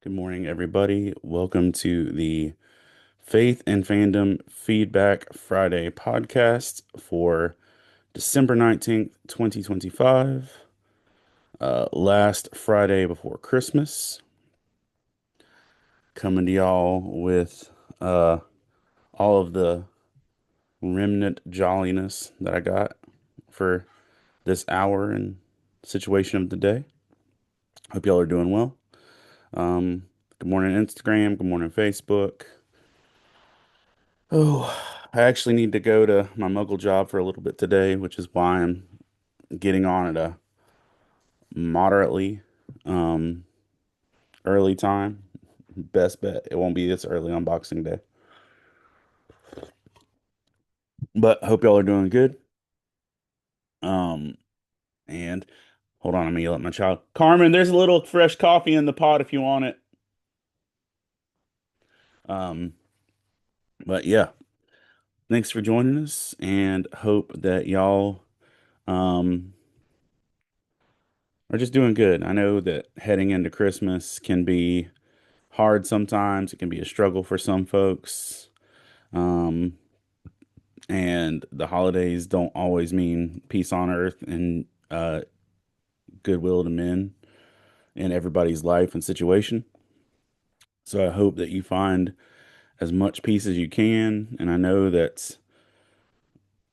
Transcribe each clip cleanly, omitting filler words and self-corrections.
Good morning, everybody. Welcome to the Faith and Fandom Feedback Friday podcast for December 19th, 2025, last Friday before Christmas. Coming to y'all with uh, all of the remnant jolliness that I got for this hour and situation of the day. Hope y'all are doing well. Um, Good morning, Instagram. Good morning, Facebook. Oh, I actually need to go to my muggle job for a little bit today, which is why I'm getting on at a moderately um early time. Best bet it won't be this early on Boxing Day. But hope y'all are doing good. Um and hold on, I'm gonna yell at my child. Carmen, there's a little fresh coffee in the pot if you want it. Um, but yeah, thanks for joining us and hope that y'all um are just doing good. I know that heading into Christmas can be hard sometimes. It can be a struggle for some folks. Um, and the holidays don't always mean peace on earth and goodwill to men in everybody's life and situation. So I hope that you find as much peace as you can. And I know that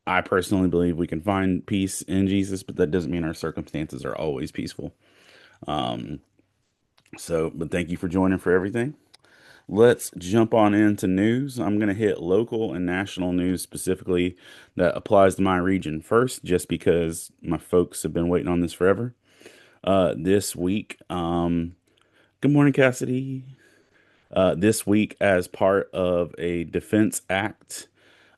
I personally believe we can find peace in Jesus, but that doesn't mean our circumstances are always peaceful. Um, but thank you for joining for everything. Let's jump on into news. I'm going to hit local and national news specifically that applies to my region first, just because my folks have been waiting on this forever. This week, good morning, Cassidy. This week, as part of a Defense Act,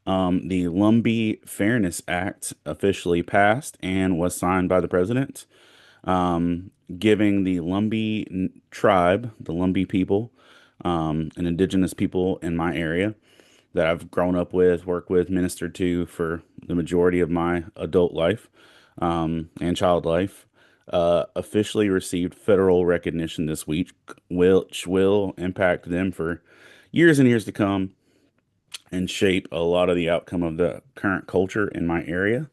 the Lumbee Fairness Act officially passed and was signed by the president, giving the Lumbee tribe, the Lumbee people, an indigenous people in my area that I've grown up with, worked with, ministered to for the majority of my adult life, and child life, officially received federal recognition this week, which will impact them for years and years to come and shape a lot of the outcome of the current culture in my area.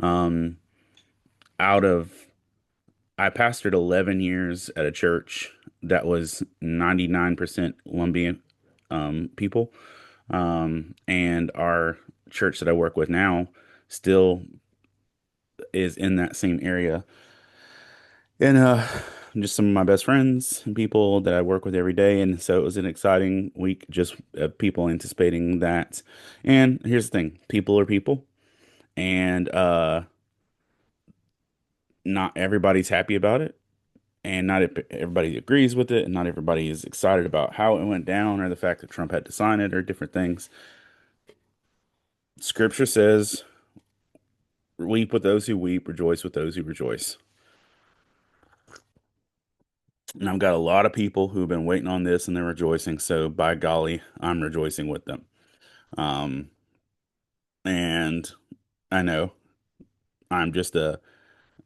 Um, out of I pastored 11 years at a church that was 99% Lumbian people. And our church that I work with now still is in that same area. And just some of my best friends and people that I work with every day. And so it was an exciting week just of people anticipating that. And here's the thing, people are people. And not everybody's happy about it. And not everybody agrees with it, and not everybody is excited about how it went down or the fact that Trump had to sign it or different things. Scripture says, "Weep with those who weep, rejoice with those who rejoice." And I've got a lot of people who've been waiting on this and they're rejoicing. So by golly, I'm rejoicing with them. Um, and I know I'm just a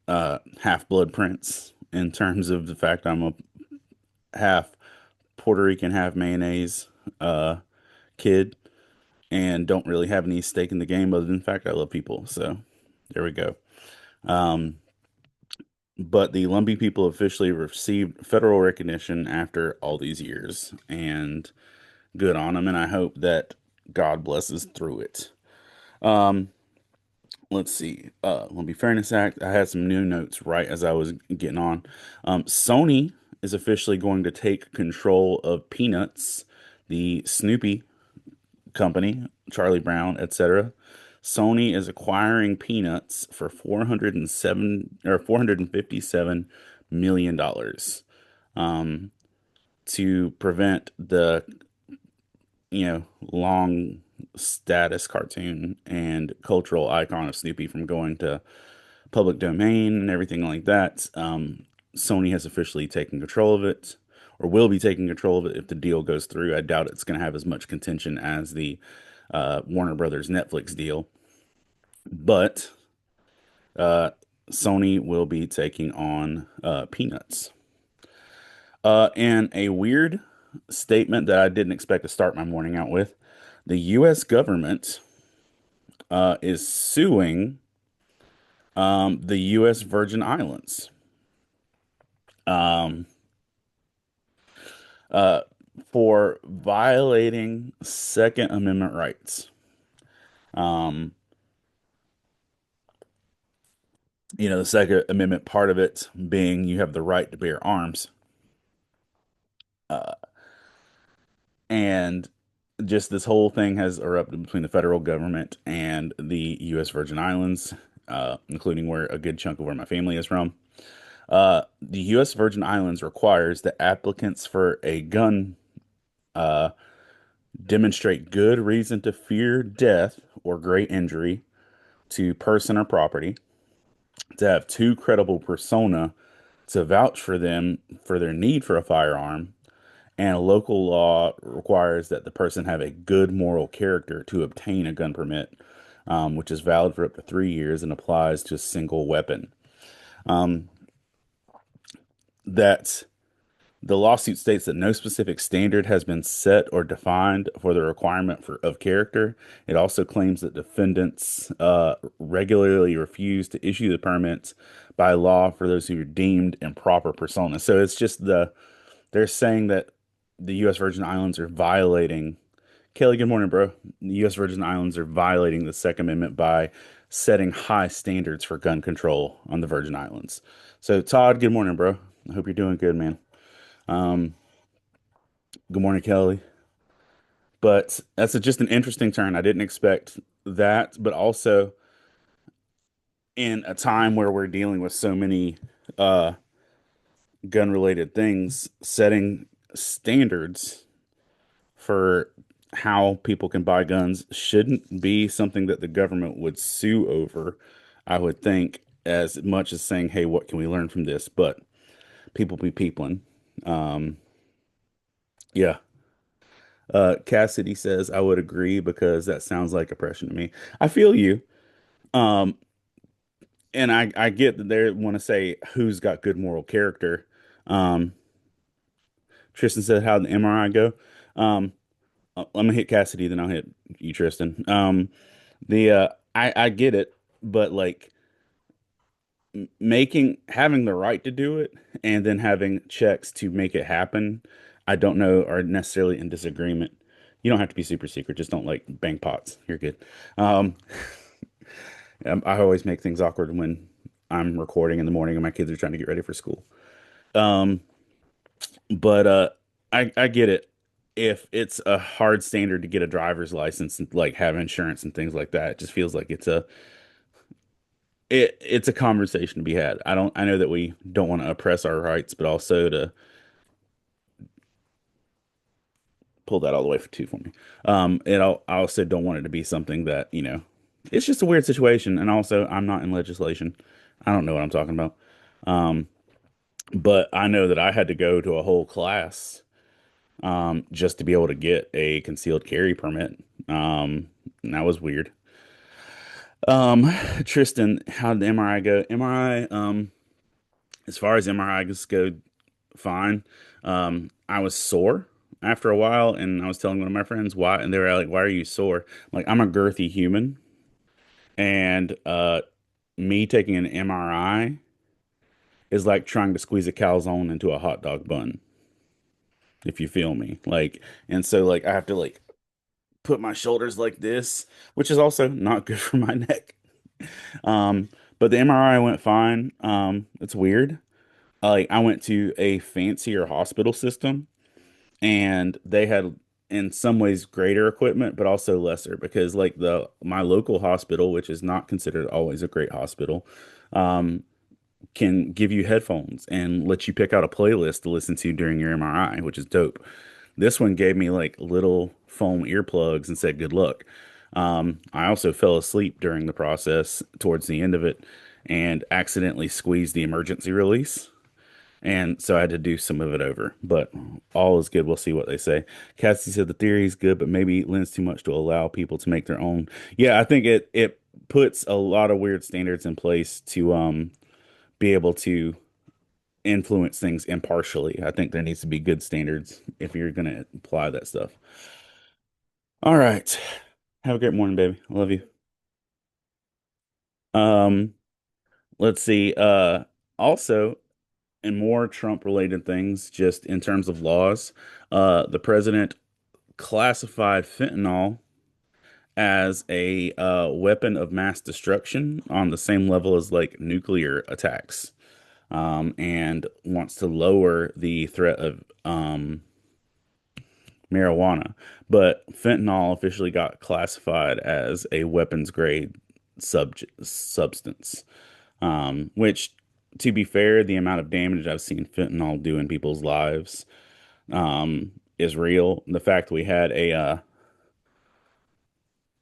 half-blood prince in terms of the fact I'm a half Puerto Rican, half mayonnaise uh, kid. And don't really have any stake in the game other than the fact I love people. So there we go. Um, but the Lumbee people officially received federal recognition after all these years, and good on them. And I hope that God blesses through it. Um, let's see. Lumbee Fairness Act. I had some new notes right as I was getting on. Sony is officially going to take control of Peanuts, the Snoopy company, Charlie Brown, etc. Sony is acquiring Peanuts for 407 or 457 million dollars to prevent the long status cartoon and cultural icon of Snoopy from going to public domain and everything like that. Sony has officially taken control of it, or will be taking control of it if the deal goes through. I doubt it's going to have as much contention as the Warner Brothers Netflix deal, but uh, Sony will be taking on Peanuts. And a weird statement that I didn't expect to start my morning out with, the U.S. government is suing the U.S. Virgin Islands um, uh, for violating Second Amendment rights. Um, the Second Amendment part of it being you have the right to bear arms. Uh, and just this whole thing has erupted between the federal government and the U.S. Virgin Islands, including where a good chunk of where my family is from. The U.S. Virgin Islands requires that applicants for a gun uh, demonstrate good reason to fear death or great injury to person or property, to have two credible persona to vouch for them for their need for a firearm, and local law requires that the person have a good moral character to obtain a gun permit, which is valid for up to 3 years and applies to a single weapon. Um, that The lawsuit states that no specific standard has been set or defined for the requirement of character. It also claims that defendants regularly refuse to issue the permits by law for those who are deemed improper personas. So it's just they're saying that the U.S. Virgin Islands are violating. Kelly, good morning, bro. The U.S. Virgin Islands are violating the Second Amendment by setting high standards for gun control on the Virgin Islands. So, Todd, good morning, bro. I hope you're doing good, man. Um, Good morning, Kelly. But that's just an interesting turn. I didn't expect that, but also in a time where we're dealing with so many uh, gun-related things, setting standards for how people can buy guns shouldn't be something that the government would sue over, I would think, as much as saying, "Hey, what can we learn from this?" But people be peopling. Um, yeah. Cassidy says, I would agree because that sounds like oppression to me. I feel you. Um, and I get that they want to say who's got good moral character. Um, Tristan said, how'd the MRI go? Um, I'm gonna hit Cassidy, then I'll hit you, Tristan. I get it, but like having the right to do it and then having checks to make it happen, I don't know are necessarily in disagreement. You don't have to be super secret, just don't like bang pots. You're good. Um, I always make things awkward when I'm recording in the morning and my kids are trying to get ready for school. Um, but I get it. If it's a hard standard to get a driver's license and like have insurance and things like that, it just feels like it's a conversation to be had. I know that we don't want to oppress our rights, but also to pull that all the way for two for me. And I also don't want it to be something that, it's just a weird situation. And also, I'm not in legislation. I don't know what I'm talking about. Um, but I know that I had to go to a whole class just to be able to get a concealed carry permit. And that was weird. Um, Tristan, how did the MRI go? MRI, as far as MRIs go, fine. I was sore after a while, and I was telling one of my friends why, and they were like, "Why are you sore?" Like, I'm a girthy human, and me taking an MRI is like trying to squeeze a calzone into a hot dog bun, if you feel me. Like, and so like I have to like put my shoulders like this, which is also not good for my neck. Um, but the MRI went fine. It's weird. Like I went to a fancier hospital system and they had in some ways greater equipment but also lesser because like the my local hospital, which is not considered always a great hospital, um can give you headphones and let you pick out a playlist to listen to during your MRI, which is dope. This one gave me like little foam earplugs and said good luck. I also fell asleep during the process towards the end of it and accidentally squeezed the emergency release, and so I had to do some of it over, but all is good. We'll see what they say. Cassie said the theory is good, but maybe it lends too much to allow people to make their own. Yeah, I think it puts a lot of weird standards in place to be able to influence things impartially. I think there needs to be good standards if you're going to apply that stuff. All right. Have a great morning, baby. I love you. Um, let's see. Also, and more Trump related things, just in terms of laws, the president classified fentanyl as a weapon of mass destruction on the same level as like nuclear attacks, and wants to lower the threat of marijuana. But fentanyl officially got classified as a weapons grade substance, which, to be fair, the amount of damage I've seen fentanyl do in people's lives is real. The fact we had a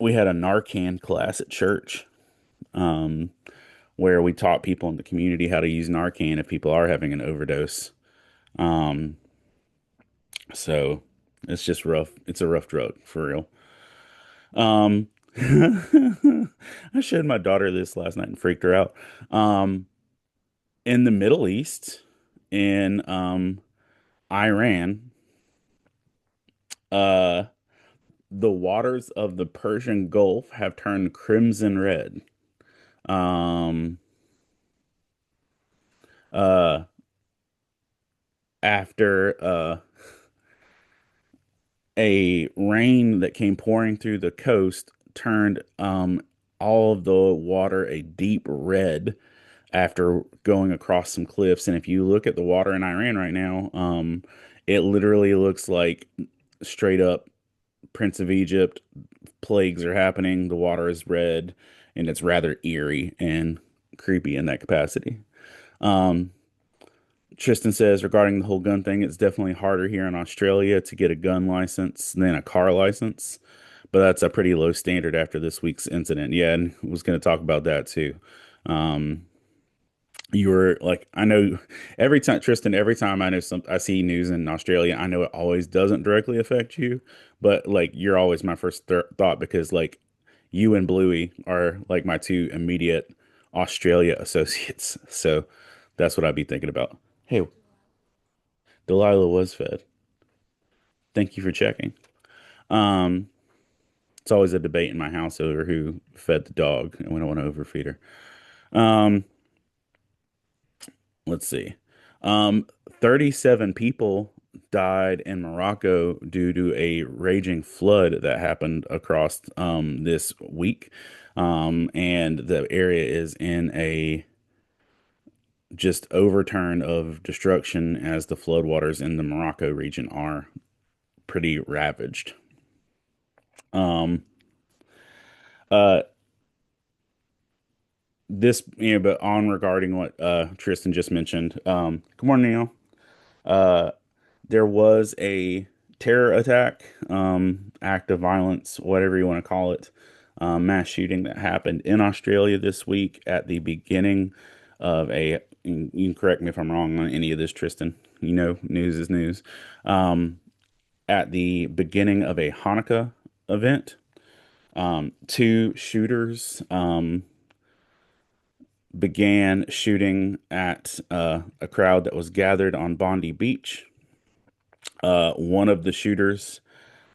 Narcan class at church, um, where we taught people in the community how to use Narcan if people are having an overdose. Um, so it's just rough. It's a rough drug for real. Um, I showed my daughter this last night and freaked her out. Um, in the Middle East, in Iran, uh, the waters of the Persian Gulf have turned crimson red. Um, uh, after a rain that came pouring through the coast turned all of the water a deep red after going across some cliffs. And if you look at the water in Iran right now, it literally looks like straight up Prince of Egypt. Plagues are happening. The water is red, and it's rather eerie and creepy in that capacity. Um, Tristan says regarding the whole gun thing, it's definitely harder here in Australia to get a gun license than a car license, but that's a pretty low standard after this week's incident. Yeah, and I was going to talk about that too. Um, you were like, I know every time, Tristan, every time I see news in Australia, I know it always doesn't directly affect you, but like you're always my first th thought because like you and Bluey are like my two immediate Australia associates. So that's what I'd be thinking about. Hey, Delilah was fed. Thank you for checking. Um, it's always a debate in my house over who fed the dog, and we don't want to overfeed her. Um, let's see. Um, 37 people died in Morocco due to a raging flood that happened across this week. And the area is in a just overturn of destruction as the floodwaters in the Morocco region are pretty ravaged. Um, uh, but on regarding what Tristan just mentioned. Good morning, Neil. Uh, there was a terror attack, act of violence, whatever you want to call it, mass shooting that happened in Australia this week at the beginning of a. You can correct me if I'm wrong on any of this, Tristan. You know, news is news. Um, at the beginning of a Hanukkah event, two shooters began shooting at a crowd that was gathered on Bondi Beach. One of the shooters,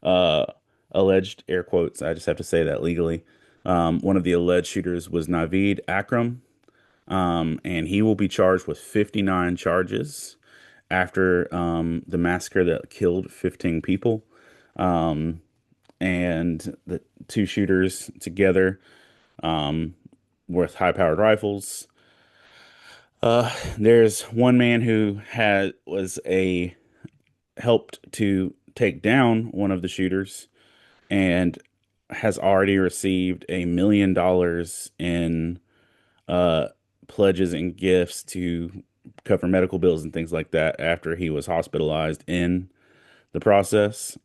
uh, alleged air quotes, I just have to say that legally. One of the alleged shooters was Naveed Akram, and he will be charged with 59 charges after the massacre that killed 15 people. Um, and the two shooters together um, with high-powered rifles. There's one man who had was a helped to take down one of the shooters and has already received $1 million in uh, pledges and gifts to cover medical bills and things like that after he was hospitalized in the process.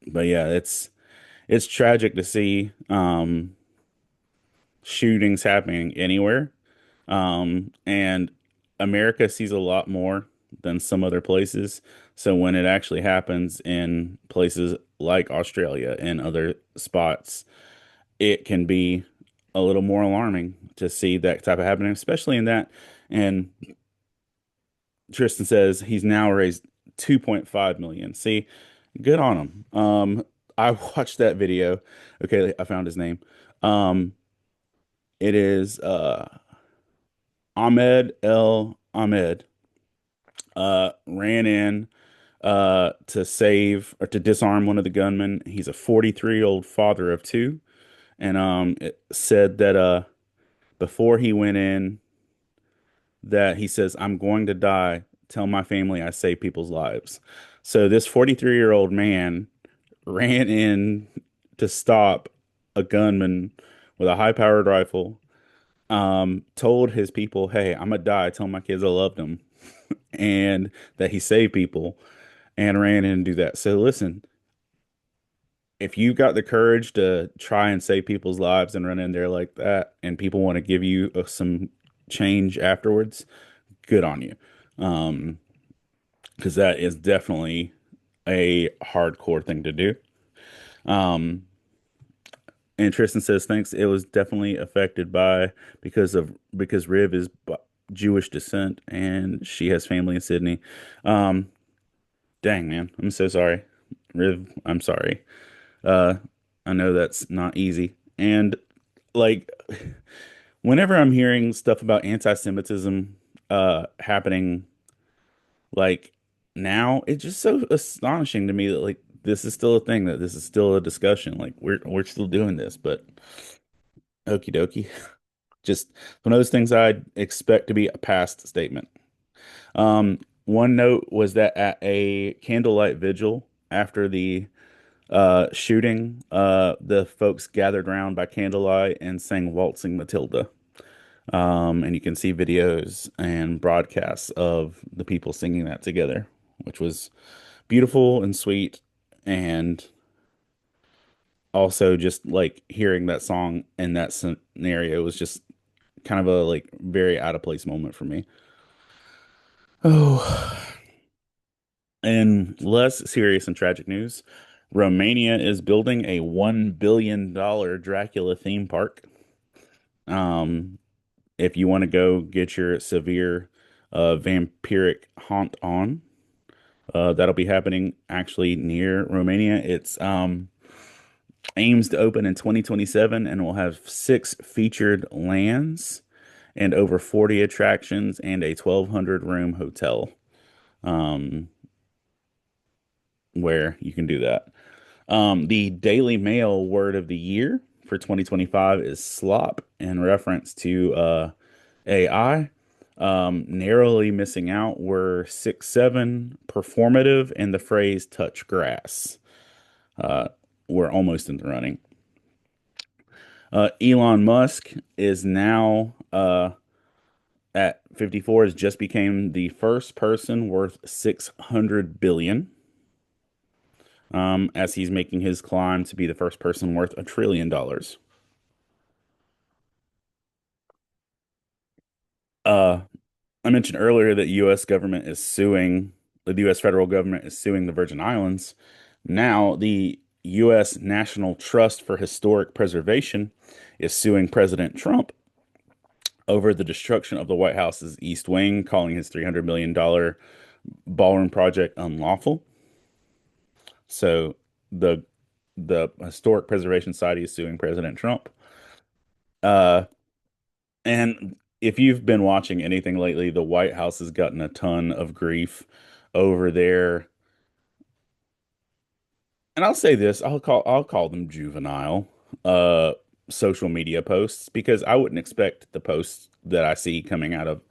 But yeah, it's tragic to see shootings happening anywhere. And America sees a lot more than some other places. So when it actually happens in places like Australia and other spots, it can be a little more alarming to see that type of happening, especially in that. And Tristan says he's now raised 2.5 million. See, good on him. I watched that video. Okay, I found his name. Um, it is Ahmed El Ahmed. Ran in to save or to disarm one of the gunmen. He's a 43-year-old father of two, and it said that before he went in, that he says, "I'm going to die. Tell my family I save people's lives." So this 43-year-old man ran in to stop a gunman with a high-powered rifle. Told his people, "Hey, I'm gonna die. Tell my kids I loved them," and that he saved people, and ran in and do that. So listen, if you've got the courage to try and save people's lives and run in there like that, and people want to give you some change afterwards, good on you. Um, because that is definitely a hardcore thing to do. Um, and Tristan says, thanks. It was definitely affected by because Riv is Jewish descent and she has family in Sydney. Um, dang man, I'm so sorry. Riv, I'm sorry. Uh, I know that's not easy. And like whenever I'm hearing stuff about anti-Semitism happening like now, it's just so astonishing to me that like this is still a thing, that this is still a discussion. Like we're still doing this, but okie dokie. Just one of those things I'd expect to be a past statement. One note was that at a candlelight vigil after the shooting, the folks gathered around by candlelight and sang Waltzing Matilda. And you can see videos and broadcasts of the people singing that together, which was beautiful and sweet. And also just like hearing that song in that scenario was just kind of a like very out of place moment for me. Oh, and less serious and tragic news. Romania is building a $1 billion Dracula theme park. Um, if you want to go get your severe vampiric haunt on, that'll be happening actually near Romania. It's aims to open in 2027 and will have six featured lands and over 40 attractions and a 1,200 room hotel where you can do that. The Daily Mail word of the year for 2025 is slop in reference to AI. Narrowly missing out were 6-7 performative and the phrase touch grass. Uh, we're almost in the running. Elon Musk is now at 54, has just became the first person worth 600 billion. As he's making his climb to be the first person worth $1 trillion. Uh, I mentioned earlier that the U.S. federal government is suing the Virgin Islands. Now, the U.S. National Trust for Historic Preservation is suing President Trump over the destruction of the White House's East Wing, calling his $300 million ballroom project unlawful. So the the Historic Preservation Society is suing President Trump. Uh, and if you've been watching anything lately, the White House has gotten a ton of grief over there. And I'll say this, I'll call them juvenile uh social media posts because I wouldn't expect the posts that I see coming out of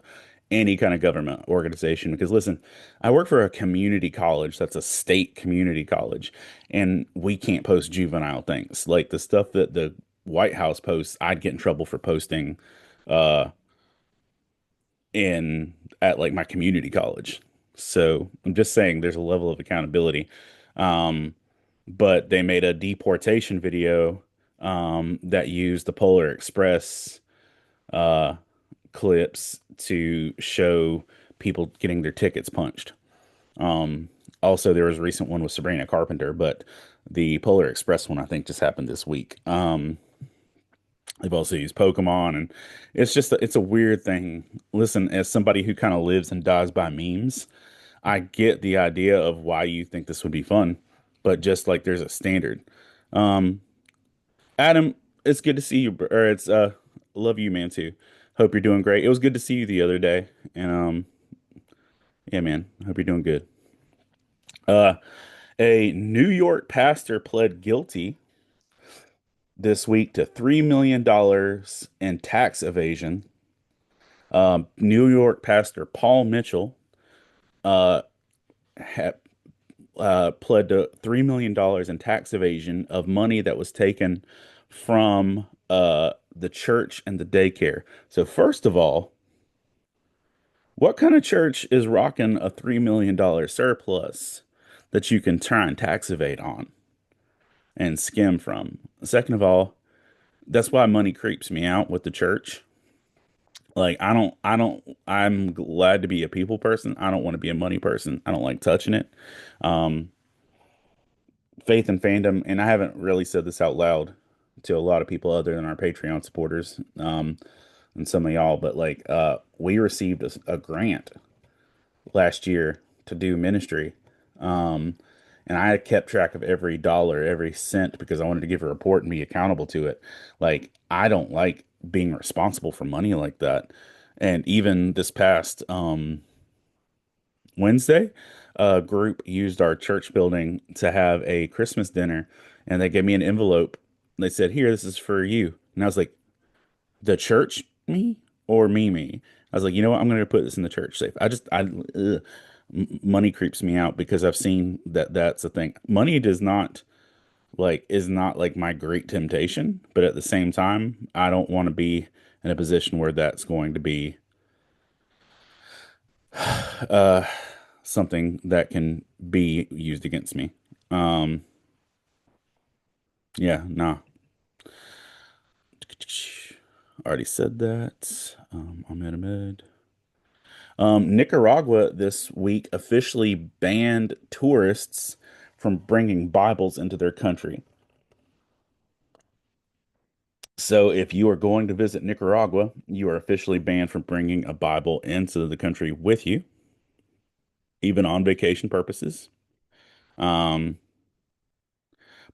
any kind of government organization. Because listen, I work for a community college that's a state community college, and we can't post juvenile things. Like the stuff that the White House posts, I'd get in trouble for posting uh in at like my community college. So I'm just saying there's a level of accountability. Um, but they made a deportation video that used the Polar Express uh, clips to show people getting their tickets punched. Um, Also, there was a recent one with Sabrina Carpenter, but the Polar Express one I think just happened this week. They've also used Pokemon, and it's a weird thing. Listen, as somebody who kind of lives and dies by memes, I get the idea of why you think this would be fun, but just like there's a standard. Um, Adam, it's good to see you, or it's love you, man, too. Hope you're doing great. It was good to see you the other day, and yeah, man, hope you're doing good. Uh, a New York pastor pled guilty this week to $3 million in tax evasion. New York pastor Paul Mitchell uh, had pled to $3 million in tax evasion of money that was taken from the church and the daycare. So, first of all, what kind of church is rocking a $3 million surplus that you can try and tax evade on and skim from? Second of all, that's why money creeps me out with the church. Like, I'm glad to be a people person. I don't want to be a money person. I don't like touching it. Um, Faith and fandom, and I haven't really said this out loud to a lot of people other than our Patreon supporters, and some of y'all, but like, we received a grant last year to do ministry. Um, and I kept track of every dollar, every cent because I wanted to give a report and be accountable to it. Like, I don't like being responsible for money like that. And even this past Wednesday, a group used our church building to have a Christmas dinner, and they gave me an envelope. They said, "Here, this is for you." And I was like, "The church, me or me?" I was like, "You know what? I'm going to put this in the church safe." Money creeps me out because I've seen that that's a thing. Money does not like is not like my great temptation, but at the same time, I don't want to be in a position where that's going to be uh something that can be used against me. Um, yeah, nah. Already said that. Ahmed. Nicaragua this week officially banned tourists from bringing Bibles into their country. So if you are going to visit Nicaragua, you are officially banned from bringing a Bible into the country with you, even on vacation purposes. Um,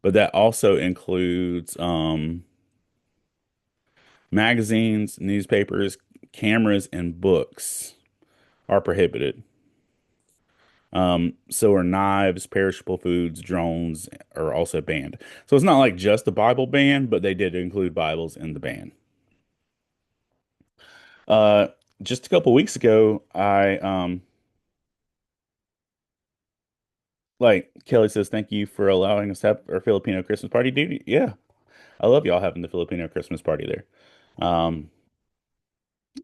but that also includes magazines, newspapers, cameras, and books are prohibited. So are knives, perishable foods, drones are also banned. So it's not like just a Bible ban, but they did include Bibles in the ban. Uh, just a couple weeks ago, I like Kelly says, thank you for allowing us to have our Filipino Christmas party, dude. Yeah, I love y'all having the Filipino Christmas party there. Um,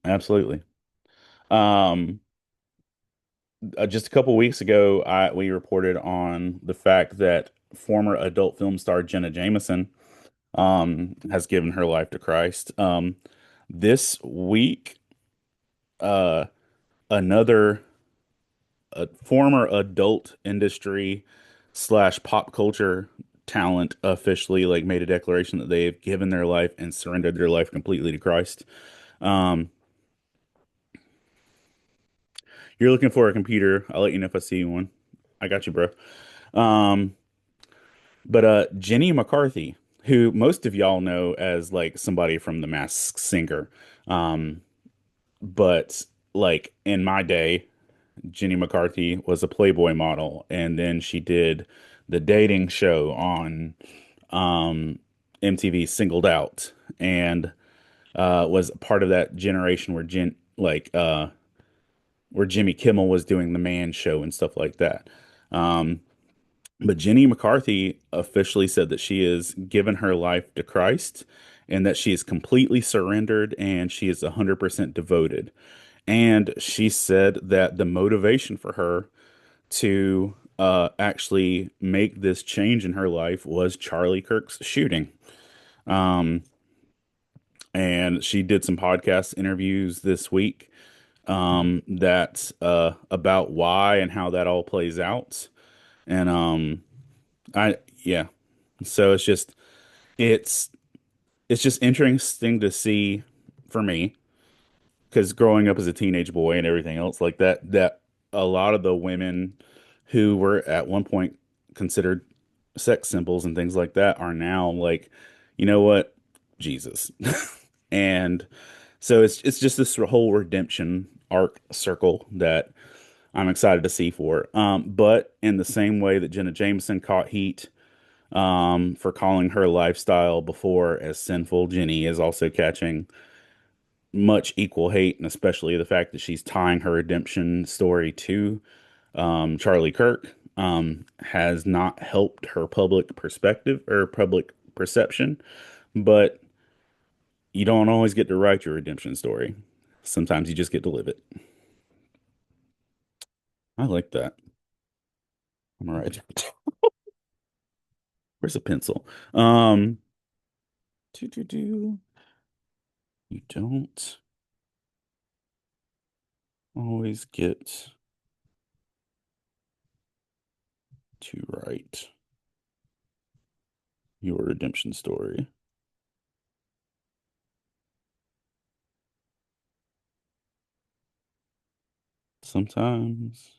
Absolutely. Um, just a couple weeks ago, we reported on the fact that former adult film star Jenna Jameson has given her life to Christ. This week, uh, another former adult industry slash pop culture talent officially like made a declaration that they have given their life and surrendered their life completely to Christ. Um, you're looking for a computer. I'll let you know if I see one. I got you, bro. Um, but Jenny McCarthy, who most of y'all know as like somebody from The Masked Singer. Um, but like in my day, Jenny McCarthy was a Playboy model, and then she did the dating show on MTV Singled Out, and was part of that generation where where Jimmy Kimmel was doing the Man Show and stuff like that. Um, but Jenny McCarthy officially said that she has given her life to Christ and that she is completely surrendered and she is 100% devoted. And she said that the motivation for her to actually make this change in her life was Charlie Kirk's shooting. Um, and she did some podcast interviews this week that about why and how that all plays out. And I yeah, so it's it's just interesting to see for me because growing up as a teenage boy and everything else like that, that a lot of the women who were at one point considered sex symbols and things like that are now like, you know what, Jesus. And so it's just this whole redemption arc circle that I'm excited to see for. But in the same way that Jenna Jameson caught heat for calling her lifestyle before as sinful, Jenny is also catching much equal hate, and especially the fact that she's tying her redemption story to Charlie Kirk has not helped her public perspective or public perception. But you don't always get to write your redemption story. Sometimes you just get to live it. I like that. I'm all right. Where's a pencil? Um, do. You don't always get to write your redemption story. Sometimes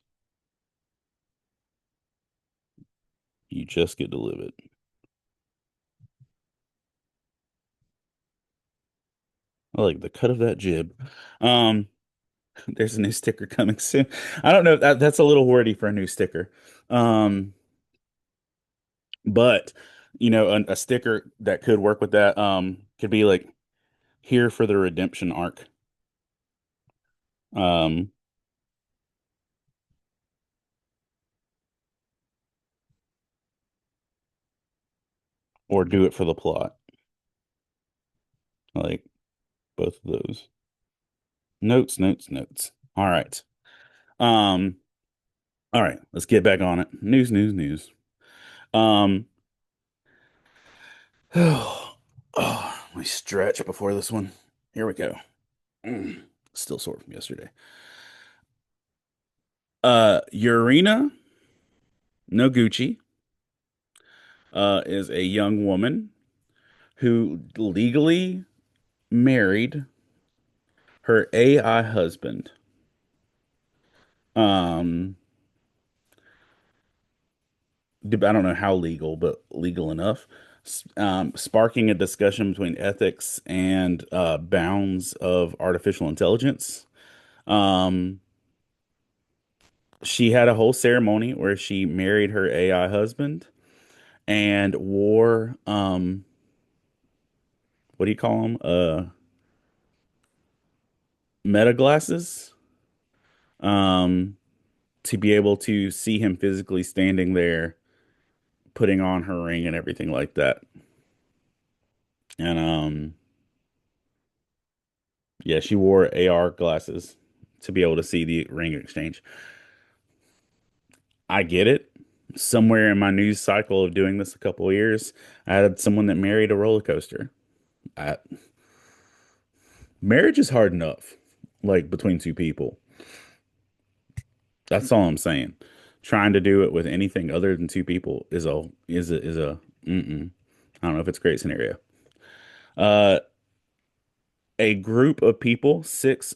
you just get to live it. I like the cut of that jib. Um, there's a new sticker coming soon. I don't know if that's a little wordy for a new sticker. Um, but a sticker that could work with that could be like here for the redemption arc. Um, or do it for the plot. I like both of those. Notes, notes, notes. All right. Um, all right, let's get back on it. News, news, news. Um, let me stretch before this one. Here we go. Mm, Still sore from yesterday. Urina Noguchi, is a young woman who legally married her AI husband. Um, I don't know how legal, but legal enough. Sparking a discussion between ethics and bounds of artificial intelligence. Um, she had a whole ceremony where she married her AI husband and wore what do you call them? Meta glasses. Um, to be able to see him physically standing there, putting on her ring and everything like that. And yeah, she wore AR glasses to be able to see the ring exchange. I get it. Somewhere in my news cycle of doing this a couple of years, I had someone that married a roller coaster. I, Marriage is hard enough, like between two people. That's all I'm saying. Trying to do it with anything other than two people is a mm-mm. I don't know if it's a great scenario. Uh, a group of people, six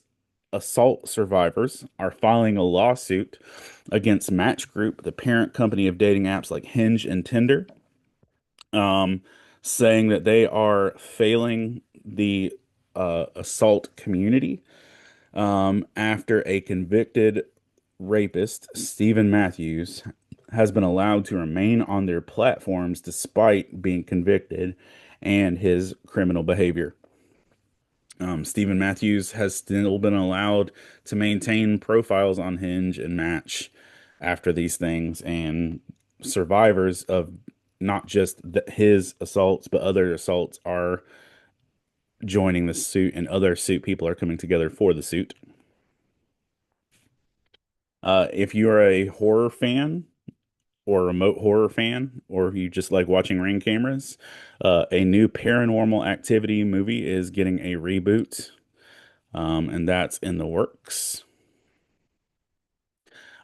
assault survivors, are filing a lawsuit against Match Group, the parent company of dating apps like Hinge and Tinder, um, saying that they are failing the assault community after a convicted rapist, Stephen Matthews, has been allowed to remain on their platforms despite being convicted and his criminal behavior. Stephen Matthews has still been allowed to maintain profiles on Hinge and Match after these things, and survivors of not just his assaults, but other assaults are joining the suit, and other suit people are coming together for the suit. If you are a horror fan or a remote horror fan, or you just like watching ring cameras, a new Paranormal Activity movie is getting a reboot, and that's in the works.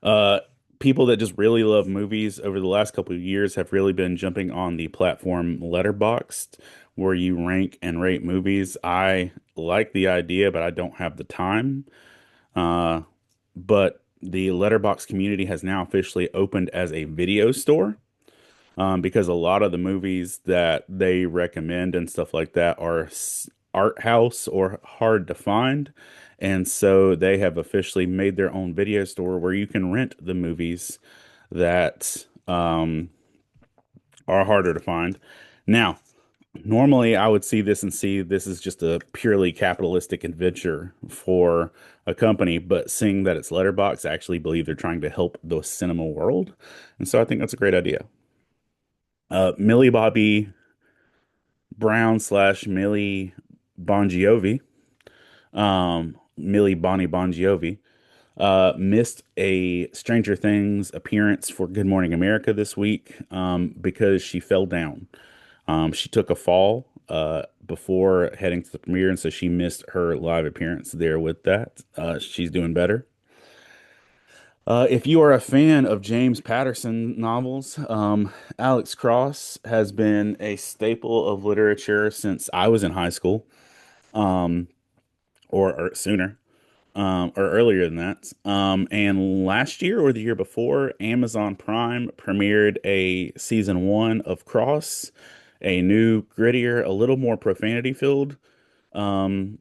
Uh, People that just really love movies over the last couple of years have really been jumping on the platform Letterboxd, where you rank and rate movies. I like the idea, but I don't have the time. Uh, but the Letterbox community has now officially opened as a video store, because a lot of the movies that they recommend and stuff like that are art house or hard to find. And so they have officially made their own video store where you can rent the movies that are harder to find. Now, normally I would see this and see this is just a purely capitalistic adventure for a company, but seeing that it's Letterbox, I actually believe they're trying to help the cinema world. And so I think that's a great idea. Millie Bobby Brown slash Millie Bon Jovi, Millie Bonnie Bon Jovi, missed a Stranger Things appearance for Good Morning America this week, because she fell down. She took a fall before heading to the premiere, and so she missed her live appearance there with that. She's doing better. If you are a fan of James Patterson novels, Alex Cross has been a staple of literature since I was in high school, um, or sooner, or earlier than that. And last year or the year before, Amazon Prime premiered a season one of Cross, a new, grittier, a little more profanity filled um,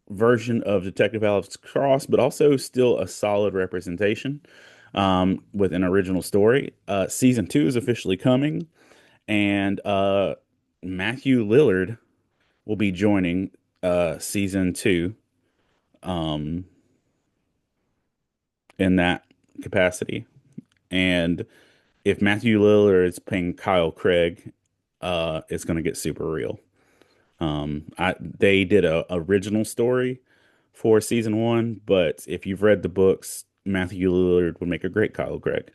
version of Detective Alex Cross, but also still a solid representation, with an original story. Season two is officially coming, and Matthew Lillard will be joining season two, um, in that capacity. And if Matthew Lillard is playing Kyle Craig, it's going to get super real. They did a original story for season one, but if you've read the books, Matthew Lillard would make a great Kyle Craig.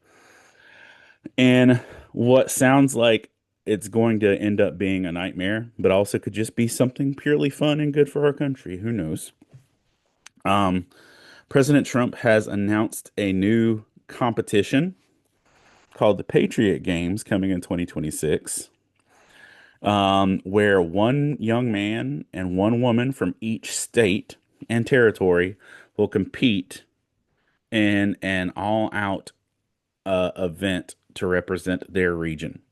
And what sounds like it's going to end up being a nightmare, but also could just be something purely fun and good for our country. Who knows? Um, President Trump has announced a new competition called the Patriot Games coming in 2026, where one young man and one woman from each state and territory will compete in an all-out event to represent their region.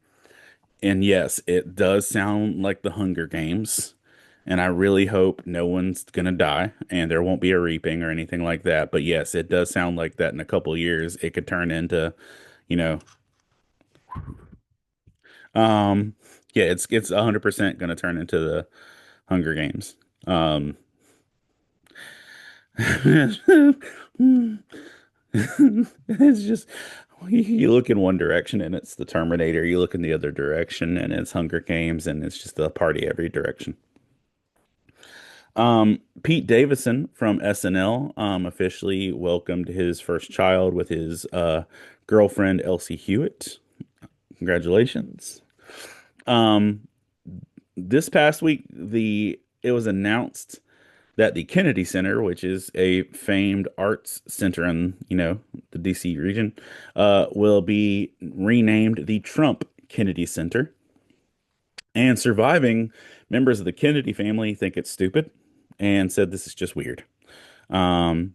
And yes, it does sound like the Hunger Games. And I really hope no one's gonna die and there won't be a reaping or anything like that. But yes, it does sound like that in a couple of years it could turn into, you know, um, yeah, it's 100% gonna turn into the Hunger Games. Um, it's just you look in one direction and it's the Terminator. You look in the other direction and it's Hunger Games, and it's just a party every direction. Pete Davidson from SNL officially welcomed his first child with his girlfriend Elsie Hewitt. Congratulations. Um, this past week, the it was announced that the Kennedy Center, which is a famed arts center in, the DC region, will be renamed the Trump Kennedy Center. And surviving members of the Kennedy family think it's stupid and said this is just weird. Um,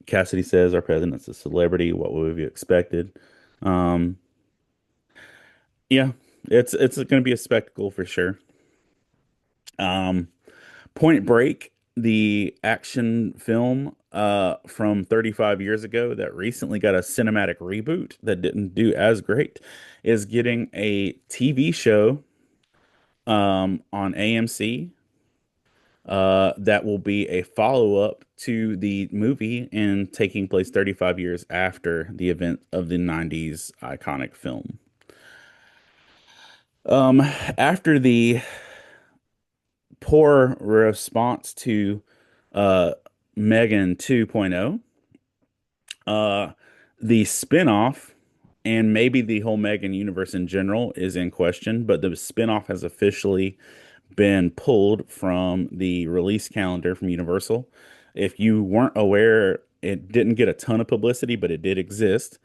Cassidy says our president's a celebrity. What would we have expected? Um, yeah, it's going to be a spectacle for sure. Um, Point Break, the action film from 35 years ago that recently got a cinematic reboot that didn't do as great, is getting a TV show on AMC that will be a follow-up to the movie and taking place 35 years after the event of the 90s iconic film. After the poor response to uh, Megan 2.0, uh, the spinoff and maybe the whole Megan universe in general is in question, but the spinoff has officially been pulled from the release calendar from Universal. If you weren't aware, it didn't get a ton of publicity, but it did exist.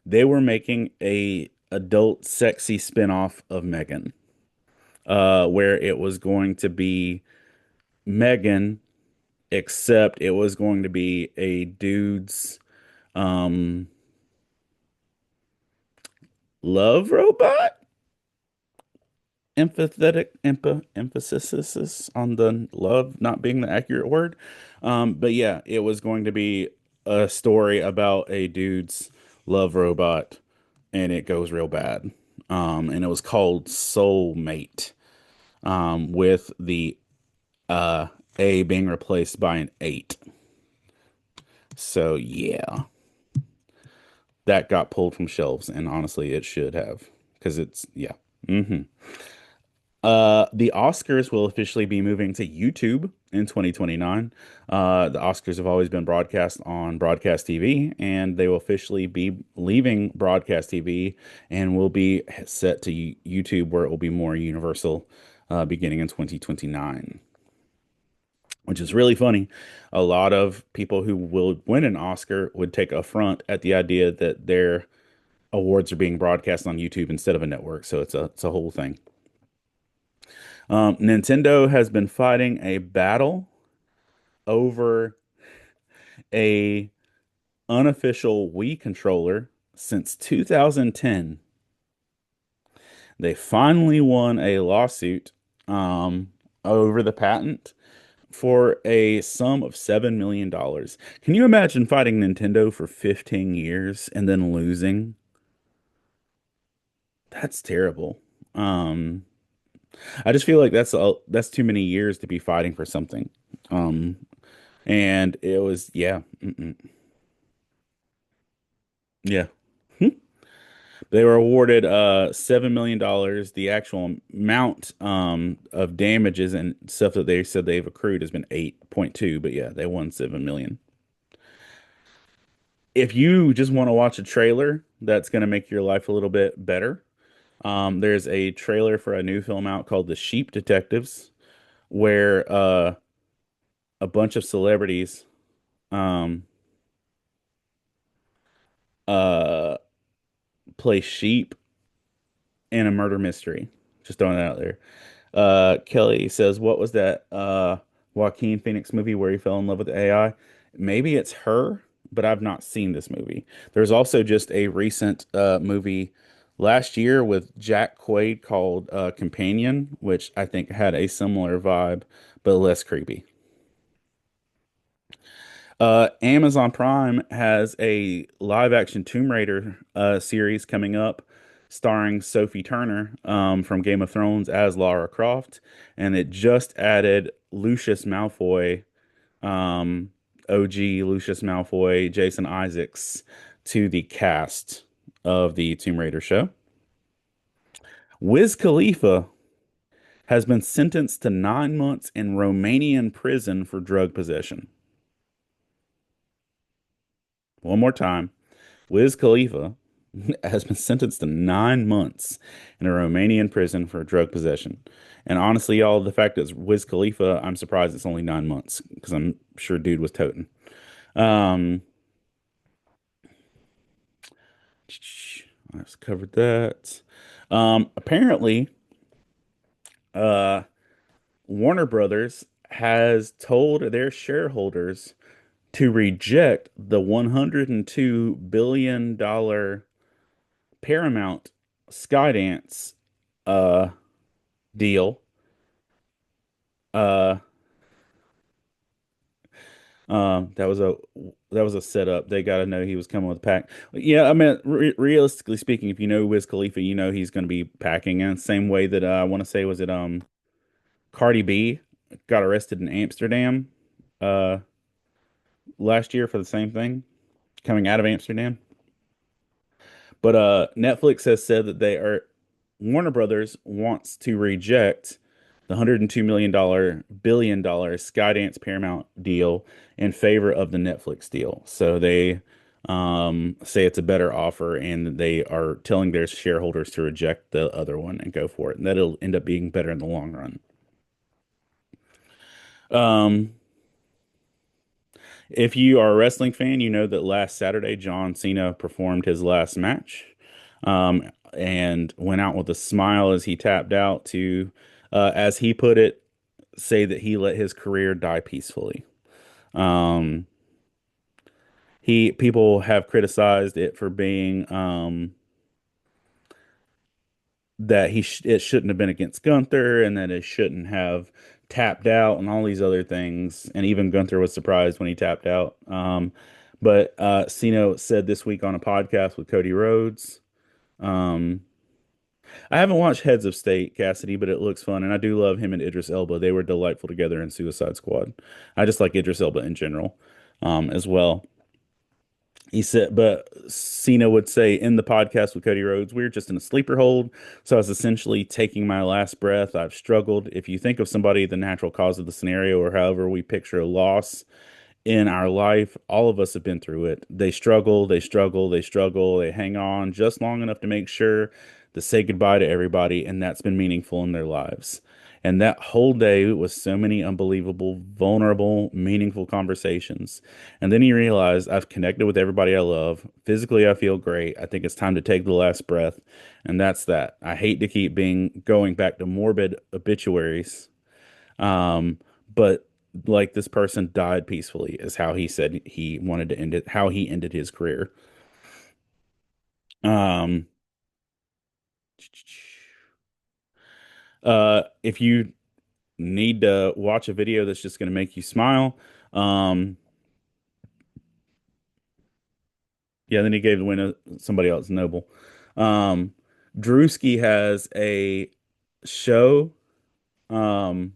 They were making a adult sexy spinoff of Megan, where it was going to be Megan, except it was going to be a dude's um, love robot. Emphasis on the love not being the accurate word. But yeah, it was going to be a story about a dude's love robot, and it goes real bad. And it was called Soulmate, with the uh A being replaced by an eight. So yeah, that got pulled from shelves, and honestly, it should have, because it's yeah. hmm the Oscars will officially be moving to YouTube in 2029. The Oscars have always been broadcast on broadcast TV, and they will officially be leaving broadcast TV and will be set to YouTube, where it will be more universal, beginning in 2029, which is really funny. A lot of people who will win an Oscar would take affront at the idea that their awards are being broadcast on YouTube instead of a network. So it's a whole thing. Nintendo has been fighting a battle over a unofficial Wii controller since 2010. They finally won a lawsuit um, over the patent for a sum of $7 million. Can you imagine fighting Nintendo for 15 years and then losing? That's terrible. Um, I just feel like that's too many years to be fighting for something. Um, and it was, yeah. Yeah. Hmm. They were awarded $7 million. The actual amount of damages and stuff that they said they've accrued has been 8.2, but yeah, they won 7 million. If you just want to watch a trailer that's going to make your life a little bit better, there's a trailer for a new film out called The Sheep Detectives, where a bunch of celebrities um uh play sheep in a murder mystery. Just throwing that out there. Kelly says, what was that Joaquin Phoenix movie where he fell in love with AI? Maybe it's Her, but I've not seen this movie. There's also just a recent movie last year with Jack Quaid called Companion, which I think had a similar vibe, but less creepy. Amazon Prime has a live action Tomb Raider series coming up, starring Sophie Turner from Game of Thrones as Lara Croft, and it just added Lucius Malfoy, um, OG Lucius Malfoy, Jason Isaacs to the cast of the Tomb Raider show. Wiz Khalifa has been sentenced to 9 months in Romanian prison for drug possession. One more time. Wiz Khalifa has been sentenced to 9 months in a Romanian prison for drug possession. And honestly, y'all, the fact that it's Wiz Khalifa, I'm surprised it's only 9 months, because I'm sure dude was toting. Um, I just covered that. Apparently, uh, Warner Brothers has told their shareholders to reject the $102 billion Paramount Skydance uh deal. Uh that was a setup. They got to know he was coming with a pack. Yeah, I mean, realistically speaking, if you know Wiz Khalifa, you know he's going to be packing in same way that I want to say, was it Cardi B got arrested in Amsterdam uh last year for the same thing, coming out of Amsterdam. But Netflix has said that they are Warner Brothers wants to reject the $102 billion Skydance Paramount deal in favor of the Netflix deal. So they say it's a better offer, and they are telling their shareholders to reject the other one and go for it. And that'll end up being better in the long run. Um, if you are a wrestling fan, you know that last Saturday John Cena performed his last match. and went out with a smile as he tapped out to, as he put it, say that he let his career die peacefully. Um, people have criticized it for being that it shouldn't have been against Gunther and that it shouldn't have tapped out and all these other things. And even Gunther was surprised when he tapped out. But Cena said this week on a podcast with Cody Rhodes. Um, I haven't watched Heads of State, Cassidy, but it looks fun, and I do love him and Idris Elba. They were delightful together in Suicide Squad. I just like Idris Elba in general, as well. He said, but Cena would say in the podcast with Cody Rhodes, we were just in a sleeper hold. So I was essentially taking my last breath. I've struggled. If you think of somebody, the natural cause of the scenario, or however we picture a loss in our life, all of us have been through it. They struggle, they struggle, they struggle, they hang on just long enough to make sure to say goodbye to everybody, and that's been meaningful in their lives. And that whole day was so many unbelievable, vulnerable, meaningful conversations. And then he realized I've connected with everybody I love. Physically, I feel great. I think it's time to take the last breath. And that's that. I hate to keep being going back to morbid obituaries. Um, but like this person died peacefully is how he said he wanted to end it, how he ended his career. Um, if you need to watch a video that's just going to make you smile, um, yeah, then he gave the win to somebody else, Noble. Um, Drewski has a show, um,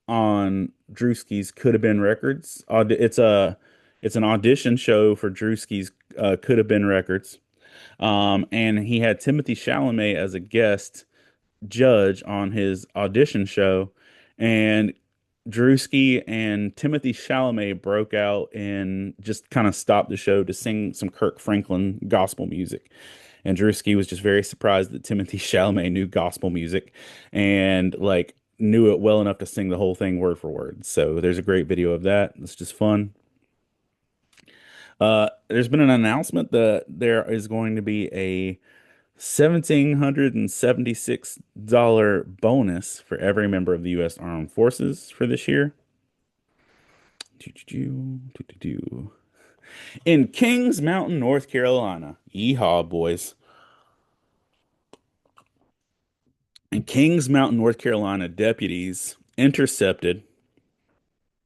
on Drewski's Could Have Been Records. It's an audition show for Drewski's Could Have Been Records. And he had Timothy Chalamet as a guest judge on his audition show, and Drewski and Timothy Chalamet broke out and just kind of stopped the show to sing some Kirk Franklin gospel music. And Drewski was just very surprised that Timothy Chalamet knew gospel music and like knew it well enough to sing the whole thing word for word. So there's a great video of that. It's just fun. There's been an announcement that there is going to be a $1,776 bonus for every member of the U.S. Armed Forces for this year. In Kings Mountain, North Carolina. Yeehaw, boys. In Kings Mountain, North Carolina, deputies intercepted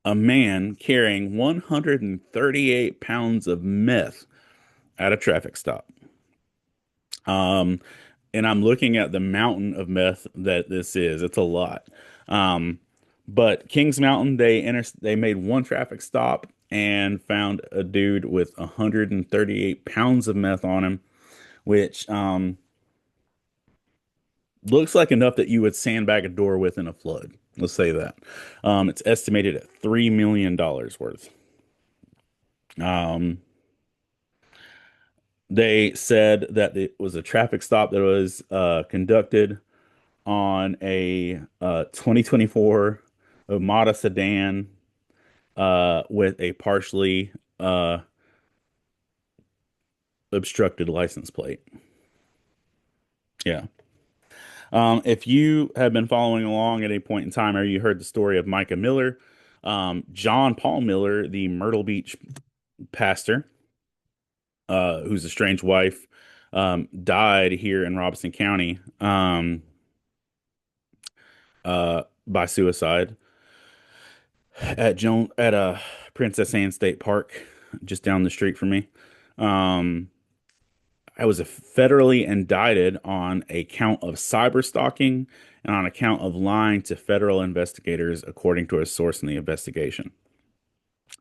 a man carrying 138 pounds of meth at a traffic stop. Um, and I'm looking at the mountain of meth that this is. It's a lot. Um, but Kings Mountain, they made one traffic stop and found a dude with 138 pounds of meth on him, which looks like enough that you would sandbag a door with in a flood. Let's say that. It's estimated at $3 million worth. Um, they said that it was a traffic stop that was conducted on a 2024 Armada sedan with a partially obstructed license plate. Yeah. If you have been following along at any point in time, or you heard the story of Micah Miller, John Paul Miller, the Myrtle Beach pastor, whose estranged wife died here in Robeson County by suicide at a Princess Anne State Park, just down the street from me. Um, I was federally indicted on a count of cyber stalking and on a count of lying to federal investigators, according to a source in the investigation.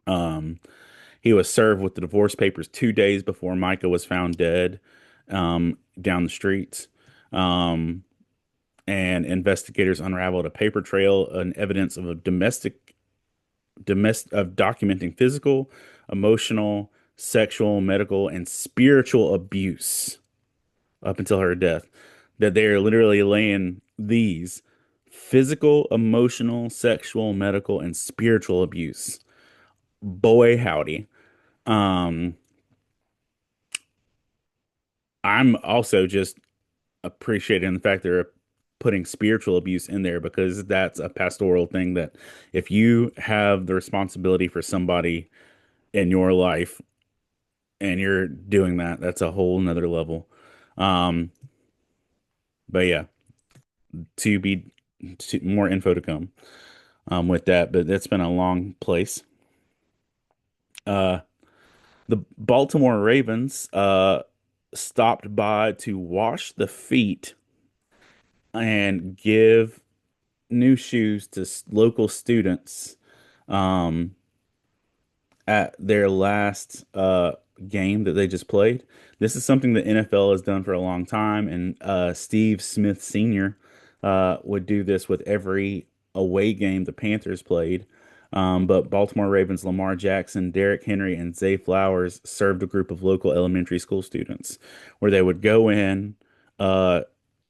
Um, he was served with the divorce papers 2 days before Micah was found dead down the street. Um, and investigators unraveled a paper trail and evidence of a domestic of documenting physical, emotional, sexual, medical, and spiritual abuse up until her death. That they are literally laying these physical, emotional, sexual, medical, and spiritual abuse. Boy, howdy. Um, I'm also just appreciating the fact they're putting spiritual abuse in there because that's a pastoral thing that if you have the responsibility for somebody in your life and you're doing that, that's a whole nother level. Um, but yeah, to be more info to come with that, but it's been a long place. Uh, the Baltimore Ravens stopped by to wash the feet and give new shoes to local students um, at their last game that they just played. This is something the NFL has done for a long time, and Steve Smith Sr. Would do this with every away game the Panthers played. But Baltimore Ravens Lamar Jackson, Derrick Henry, and Zay Flowers served a group of local elementary school students where they would go in, uh,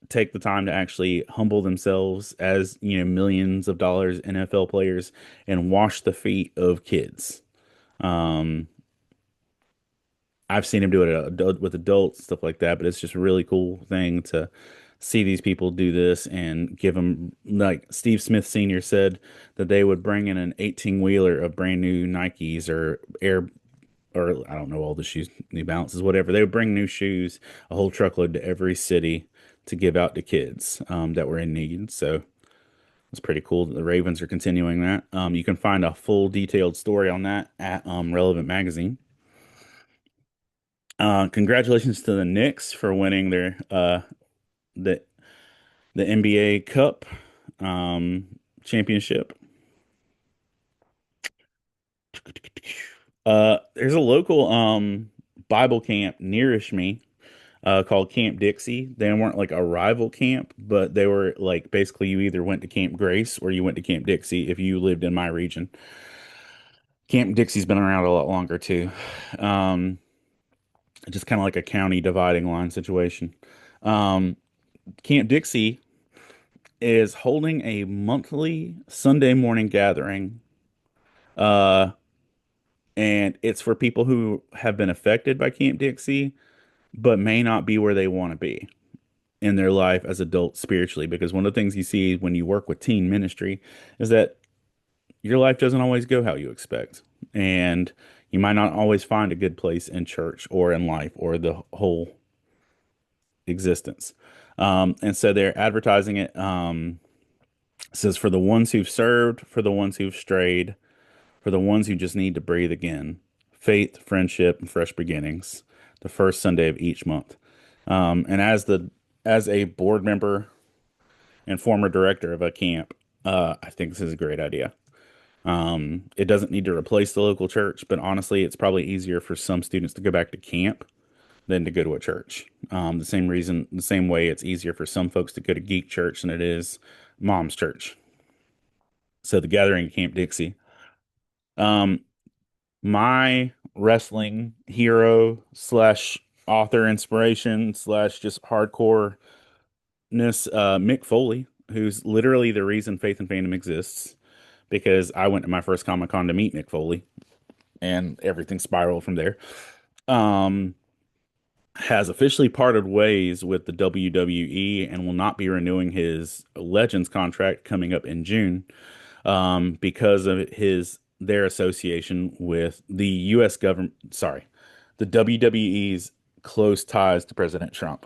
take the time to actually humble themselves as, millions of dollars NFL players and wash the feet of kids. Um, I've seen him do it with adults, stuff like that, but it's just a really cool thing to see these people do this and give them, like Steve Smith Sr. said, that they would bring in an 18 wheeler of brand new Nikes or Air, or I don't know, all the shoes, New Balances, whatever. They would bring new shoes, a whole truckload to every city to give out to kids that were in need. So it's pretty cool that the Ravens are continuing that. You can find a full detailed story on that at Relevant Magazine. Congratulations to the Knicks for winning their the the NBA Cup championship. There's a local Bible camp nearish me called Camp Dixie. They weren't like a rival camp, but they were like basically you either went to Camp Grace or you went to Camp Dixie if you lived in my region. Camp Dixie's been around a lot longer too. Um, just kind of like a county dividing line situation. Um, Camp Dixie is holding a monthly Sunday morning gathering. Uh, and it's for people who have been affected by Camp Dixie, but may not be where they want to be in their life as adults spiritually. Because one of the things you see when you work with teen ministry is that your life doesn't always go how you expect. And you might not always find a good place in church or in life or the whole existence. And so they're advertising it. It says, for the ones who've served, for the ones who've strayed, for the ones who just need to breathe again, faith, friendship, and fresh beginnings, the first Sunday of each month. And as a board member and former director of a camp, I think this is a great idea. It doesn't need to replace the local church, but honestly, it's probably easier for some students to go back to camp than to go to a church. The same way it's easier for some folks to go to geek church than it is mom's church. So the gathering at Camp Dixie. Um, my wrestling hero slash author inspiration slash just hardcoreness, Mick Foley, who's literally the reason Faith and Fandom exists, because I went to my first Comic Con to meet Mick Foley, and everything spiraled from there. Um, has officially parted ways with the WWE and will not be renewing his Legends contract coming up in June because of their association with the U.S. government. Sorry, the WWE's close ties to President Trump.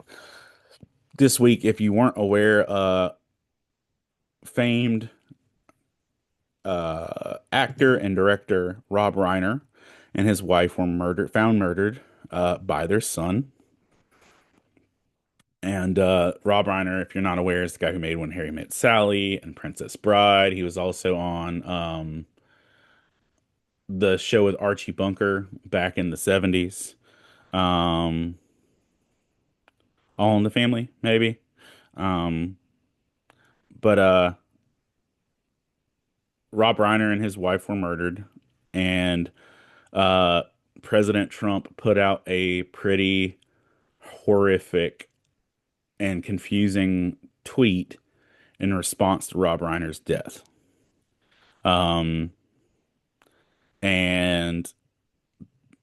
This week, if you weren't aware, famed actor and director Rob Reiner and his wife were found murdered by their son. And Rob Reiner, if you're not aware, is the guy who made When Harry Met Sally and Princess Bride. He was also on the show with Archie Bunker back in the 70s. Um, All in the Family, maybe. Um, but Rob Reiner and his wife were murdered, and uh, President Trump put out a pretty horrific and confusing tweet in response to Rob Reiner's death. Um, and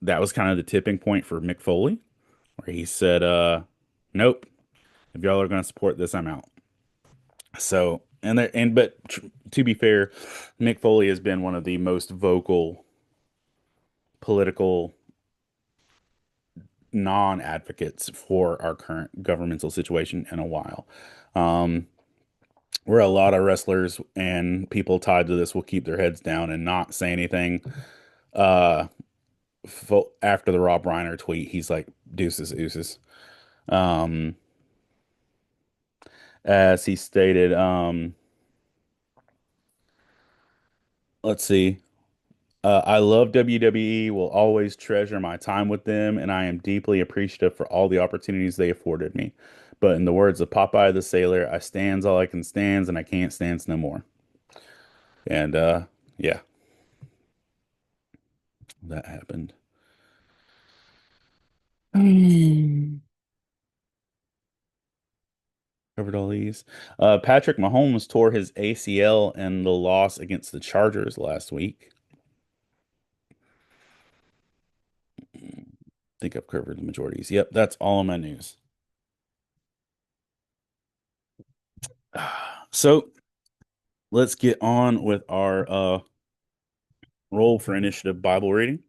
that was kind of the tipping point for Mick Foley, where he said, Nope. If y'all are going to support this, I'm out. So, to be fair, Mick Foley has been one of the most vocal political non-advocates for our current governmental situation in a while. Um, where a lot of wrestlers and people tied to this will keep their heads down and not say anything. Uh, After the Rob Reiner tweet, he's like, deuces, oozes. Um, as he stated, let's see. I love WWE, will always treasure my time with them, and I am deeply appreciative for all the opportunities they afforded me. But in the words of Popeye the Sailor, I stands all I can stands, and I can't stands no more. And yeah, that happened. Covered all these. Patrick Mahomes tore his ACL in the loss against the Chargers last week. I think I've covered the majorities. Yep, that's all of my news. So let's get on with our roll for initiative Bible reading.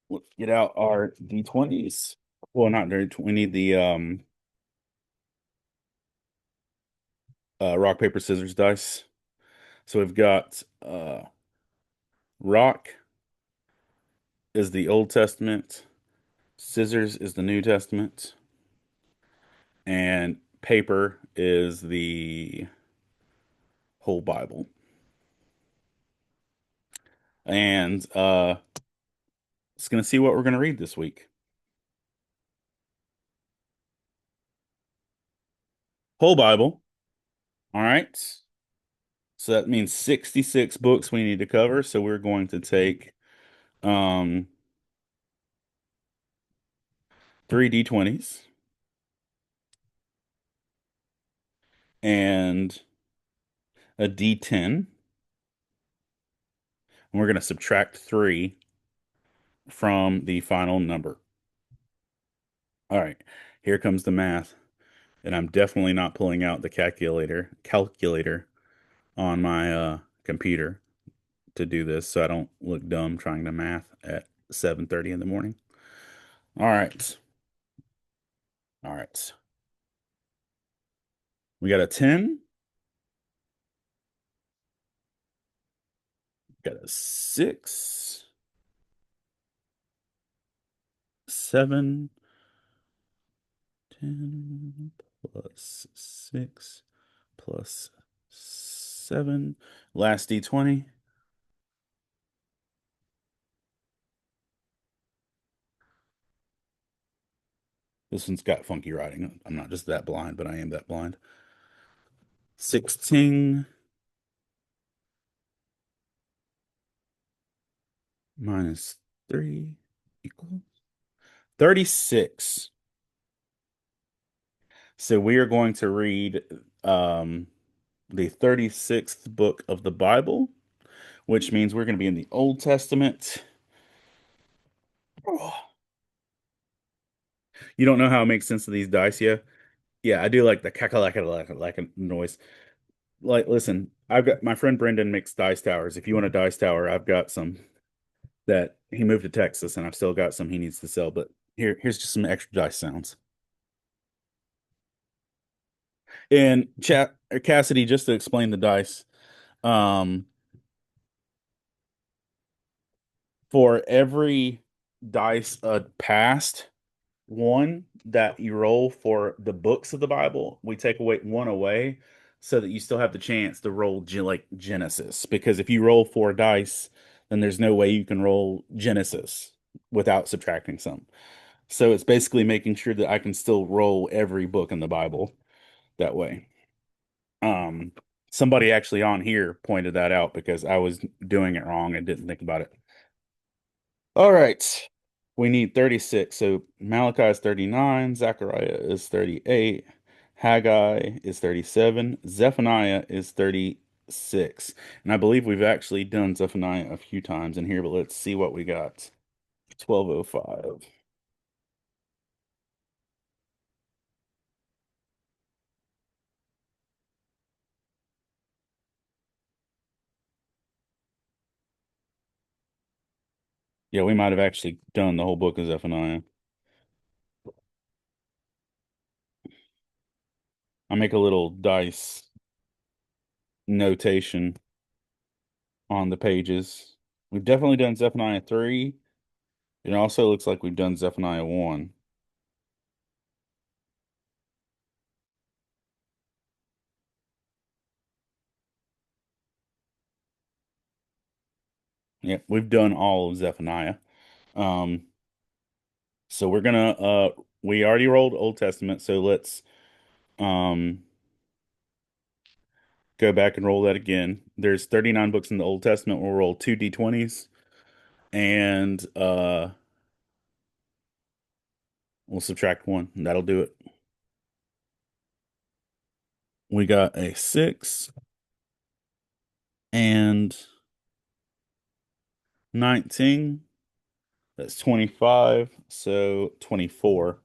Let's get out our D20s. Well, not we need the rock, paper, scissors dice. So we've got rock is the Old Testament, scissors is the New Testament, and paper is the whole Bible. And it's gonna see what we're gonna read this week. Whole Bible. All right. So that means 66 books we need to cover. So we're going to take um 3 D20s and a D10. And we're going to subtract 3 from the final number. All right. Here comes the math. And I'm definitely not pulling out the calculator on my computer to do this so I don't look dumb trying to math at 7:30 in the morning. All right. All right. We got a 10, got a 6, 7, 10 plus 6 plus 7. Last D20. This one's got funky writing. I'm not just that blind, but I am that blind. 16 minus 3 equals 36. So we are going to read um, the 36th book of the Bible, which means we're going to be in the Old Testament. Oh, you don't know how it makes sense of these dice yet? Yeah, I do like the cackle noise. Like, listen, I've got my friend Brendan makes dice towers. If you want a dice tower, I've got some that he moved to Texas, and I've still got some he needs to sell. But here's just some extra dice sounds. And chat Cassidy, just to explain the dice, um, for every dice passed one that you roll for the books of the Bible, we take away one away so that you still have the chance to roll like Genesis. Because if you roll 4 dice, then there's no way you can roll Genesis without subtracting some. So it's basically making sure that I can still roll every book in the Bible that way. Um, Somebody actually on here pointed that out because I was doing it wrong and didn't think about it. All right. We need 36. So Malachi is 39, Zechariah is 38, Haggai is 37, Zephaniah is 36. And I believe we've actually done Zephaniah a few times in here, but let's see what we got. 1205. Yeah, we might have actually done the whole book of Zephaniah. I make a little dice notation on the pages. We've definitely done Zephaniah 3. It also looks like we've done Zephaniah 1. Yeah, we've done all of Zephaniah. Um, so we're gonna we already rolled Old Testament, so let's um go back and roll that again. There's 39 books in the Old Testament. We'll roll two D20s and we'll subtract one. That'll do it. We got a 6 and 19. That's 25. So 24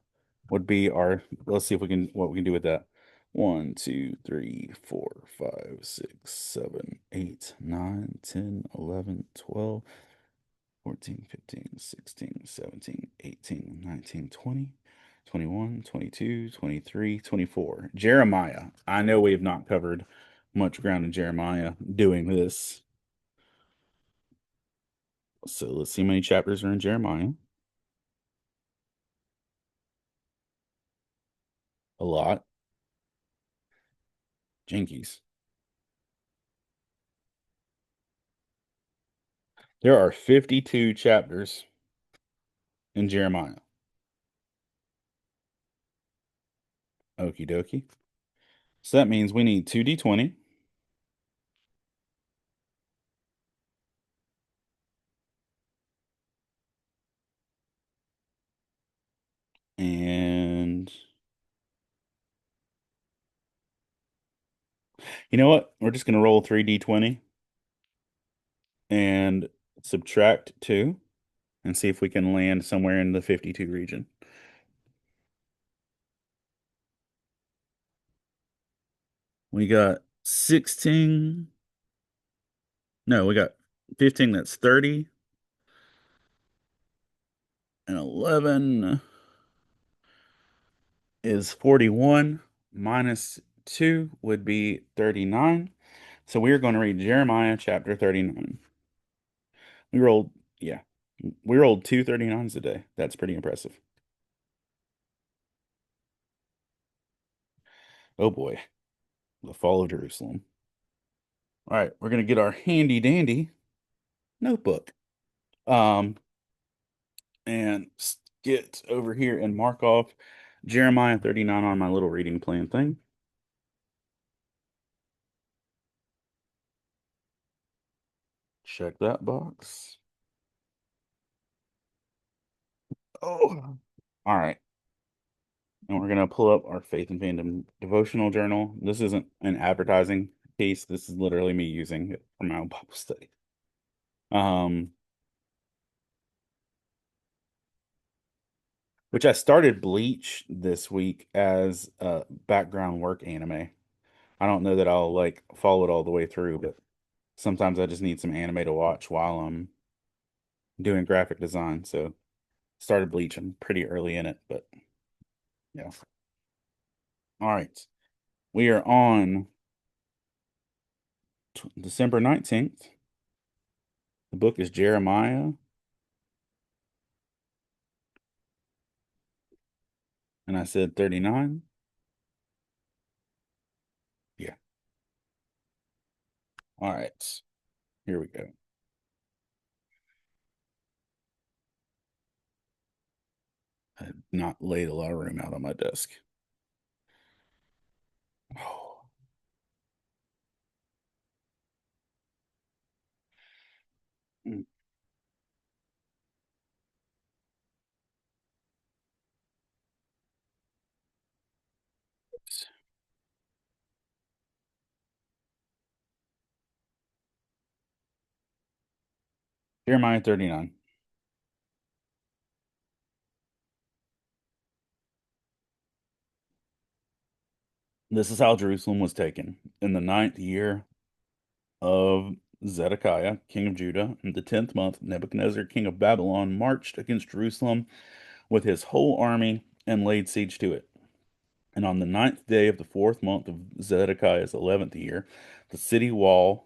would be our, let's see if we can, what we can do with that. 1, 2, 3, 4, 5, 6, 7, 8, 9, 10, 11, 12, 14, 15, 16, 17, 18, 19, 20, 21, 22, 23, 24. Jeremiah. I know we have not covered much ground in Jeremiah doing this. So let's see how many chapters are in Jeremiah. A lot. Jinkies. There are 52 chapters in Jeremiah. Okie dokie. So that means we need 2d20 and you know what? We're just going to roll 3d20 and subtract 2 and see if we can land somewhere in the 52 region. We got 16. No, we got 15 that's 30 and 11 is 41 minus 2 would be 39. So we are going to read Jeremiah chapter 39. We rolled, yeah, we rolled 239s a day. That's pretty impressive. Oh boy, the fall of Jerusalem. All right, we're gonna get our handy dandy notebook. Um, and get over here and mark off Jeremiah 39 on my little reading plan thing. Check that box. Oh, all right. And we're gonna pull up our Faith and Fandom devotional journal. This isn't an advertising piece. This is literally me using it for my own Bible study. Um, which I started Bleach this week as a background work anime. I don't know that I'll like follow it all the way through, but sometimes I just need some anime to watch while I'm doing graphic design. So started Bleach. I'm pretty early in it, but yeah. All right. We are on December 19th. The book is Jeremiah, and I said 39. Yeah. All right. Here we go. I have not laid a lot of room out on my desk. Oh, mm. Jeremiah 39. This is how Jerusalem was taken in the ninth year of Zedekiah, king of Judah. In the 10th month, Nebuchadnezzar, king of Babylon, marched against Jerusalem with his whole army and laid siege to it. And on the 9th day of the 4th month of Zedekiah's 11th year, the city wall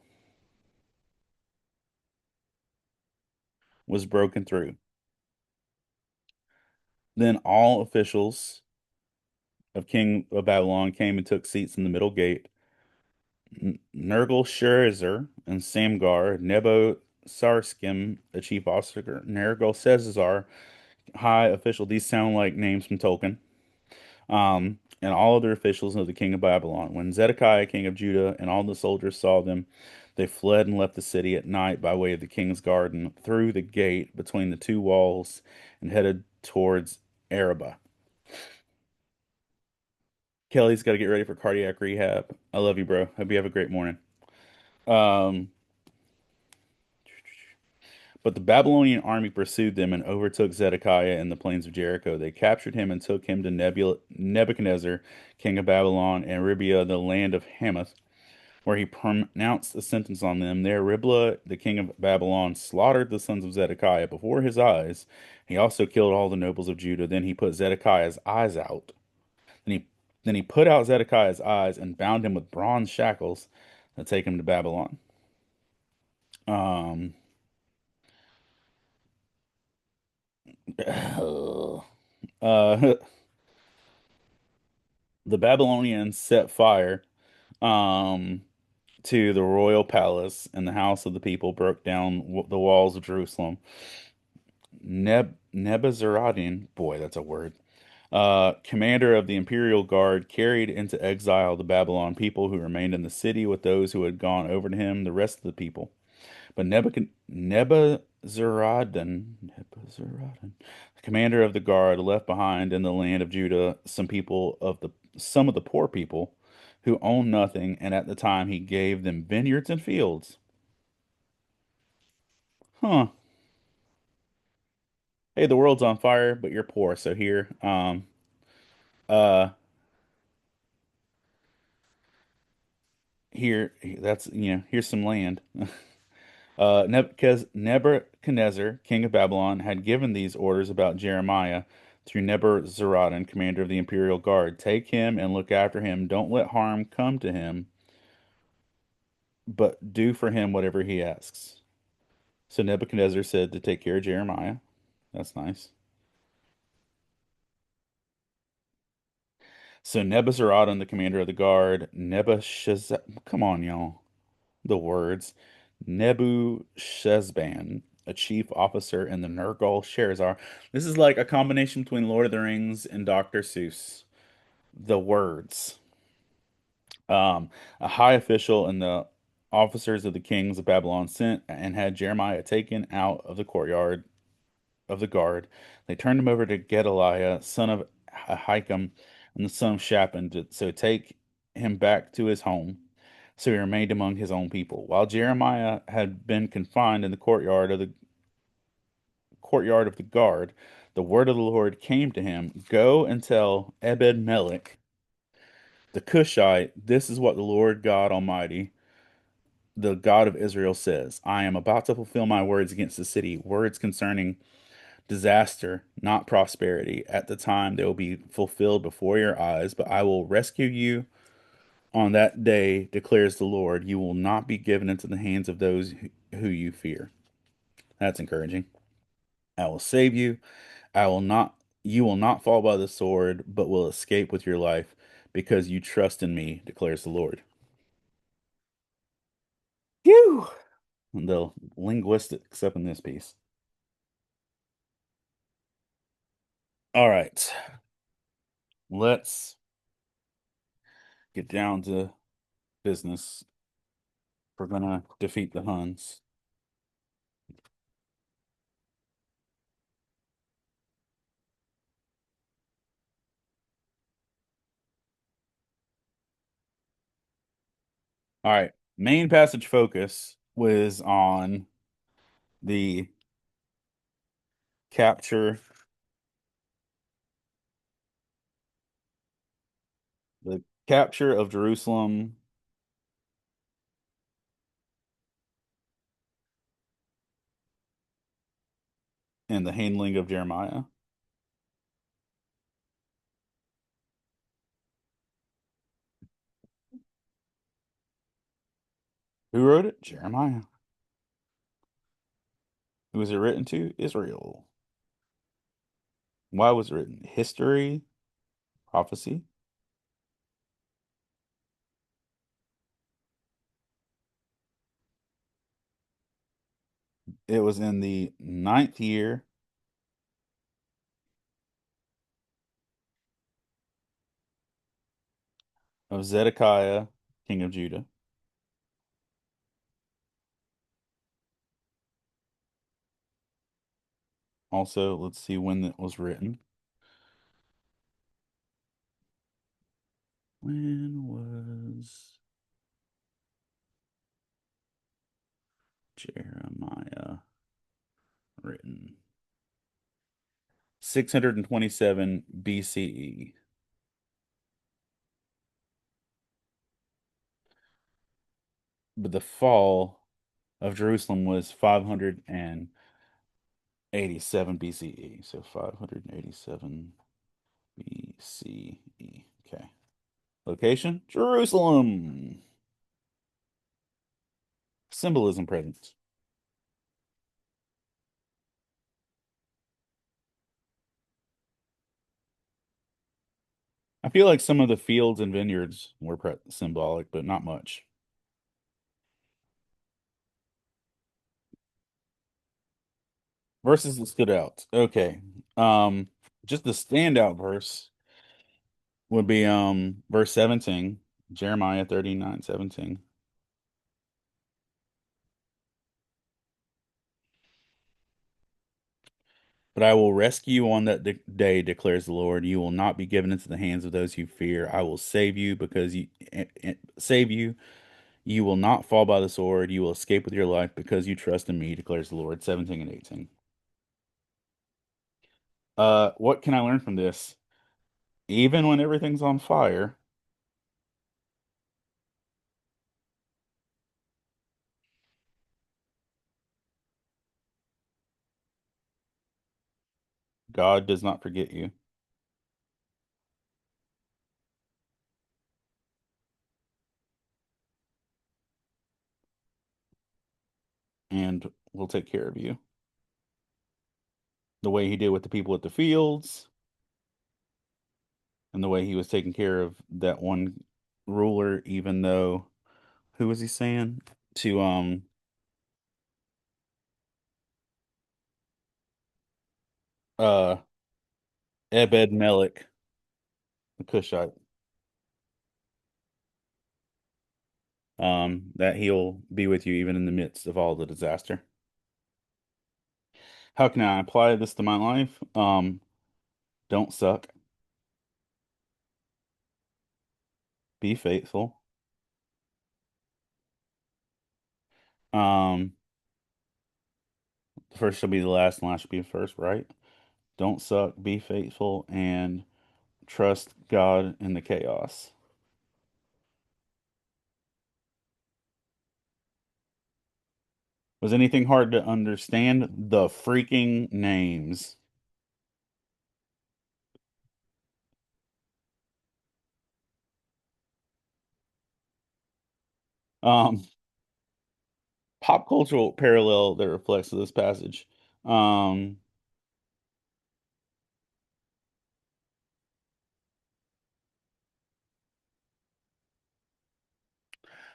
was broken through. Then all officials of king of Babylon came and took seats in the middle gate. Nergal-Sharezer and Samgar, Nebo-Sarskim, a chief officer, Nergal-Sezar, high official. These sound like names from Tolkien. And all other officials of the king of Babylon. When Zedekiah, king of Judah, and all the soldiers saw them, they fled and left the city at night by way of the king's garden through the gate between the two walls and headed towards Araba. Kelly's got to get ready for cardiac rehab. I love you, bro. Hope you have a great morning. Um, but the Babylonian army pursued them and overtook Zedekiah in the plains of Jericho. They captured him and took him to Nebuchadnezzar, king of Babylon, and Riblah, the land of Hamath, where he pronounced a sentence on them. There, Riblah, the king of Babylon, slaughtered the sons of Zedekiah before his eyes. He also killed all the nobles of Judah. Then he put Zedekiah's eyes out. Then he then he put out Zedekiah's eyes and bound him with bronze shackles to take him to Babylon. Um, uh, the Babylonians set fire um, to the royal palace, and the house of the people broke down the walls of Jerusalem. Nebuzaradan, boy, that's a word, commander of the imperial guard, carried into exile the Babylon people who remained in the city with those who had gone over to him, the rest of the people. But Nebuzaradan, the commander of the guard, left behind in the land of Judah some of the poor people who owned nothing, and at the time he gave them vineyards and fields. Huh. Hey, the world's on fire, but you're poor, so uh that's here's some land. Nebuchadnezzar, king of Babylon, had given these orders about Jeremiah through Nebuzaradan, commander of the imperial guard. Take him and look after him. Don't let harm come to him, but do for him whatever he asks. So Nebuchadnezzar said to take care of Jeremiah. That's nice. So Nebuzaradan, the commander of the guard, Nebuchadnezzar, come on, y'all. The words Nebuchadnezzar, a chief officer in the Nergal-Sharezer. This is like a combination between Lord of the Rings and Dr. Seuss. The words. A high official and the officers of the kings of Babylon sent and had Jeremiah taken out of the courtyard of the guard. They turned him over to Gedaliah, son of Ahikam, and the son of Shaphan, so take him back to his home. So he remained among his own people. While Jeremiah had been confined in the courtyard of the guard, the word of the Lord came to him, Go and tell Ebed-Melech the Cushite, this is what the Lord God Almighty, the God of Israel says. I am about to fulfill my words against the city, words concerning disaster, not prosperity. At the time they will be fulfilled before your eyes, but I will rescue you on that day, declares the Lord. You will not be given into the hands of those who you fear. That's encouraging. I will save you. You will not fall by the sword, but will escape with your life because you trust in me, declares the Lord. Phew! The linguistics up in this piece. All right, let's get down to business. We're gonna defeat the Huns. All right, main passage focus was on the capture, the capture of Jerusalem and the handling of Jeremiah. Who wrote it? Jeremiah. Who was it written to? Israel. Why was it written? History, prophecy. It was in the ninth year of Zedekiah, king of Judah. Also, let's see when it was written. When was Jeremiah written? 627 BCE. But the fall of Jerusalem was 587 BCE. So 587 BCE. Okay. Location? Jerusalem. Symbolism presence. I feel like some of the fields and vineyards were symbolic, but not much. Verses that stood out. Okay. Um, just the standout verse would be verse 17, Jeremiah 39:17. But I will rescue you on that day, declares the Lord. You will not be given into the hands of those you fear. I will save you because save you. You will not fall by the sword. You will escape with your life because you trust in me, declares the Lord. 17 and 18. What can I learn from this? Even when everything's on fire, God does not forget you and will take care of you. The way he did with the people at the fields, and the way he was taking care of that one ruler, even though who was he saying? To uh Ebed Melech, the Cushite, that he'll be with you even in the midst of all the disaster. How can I apply this to my life? Don't suck. Be faithful. Um, the first shall be the last, and last shall be the first, right? Don't suck, be faithful, and trust God in the chaos. Was anything hard to understand? The freaking names. Um, Pop cultural parallel that reflects this passage. Um,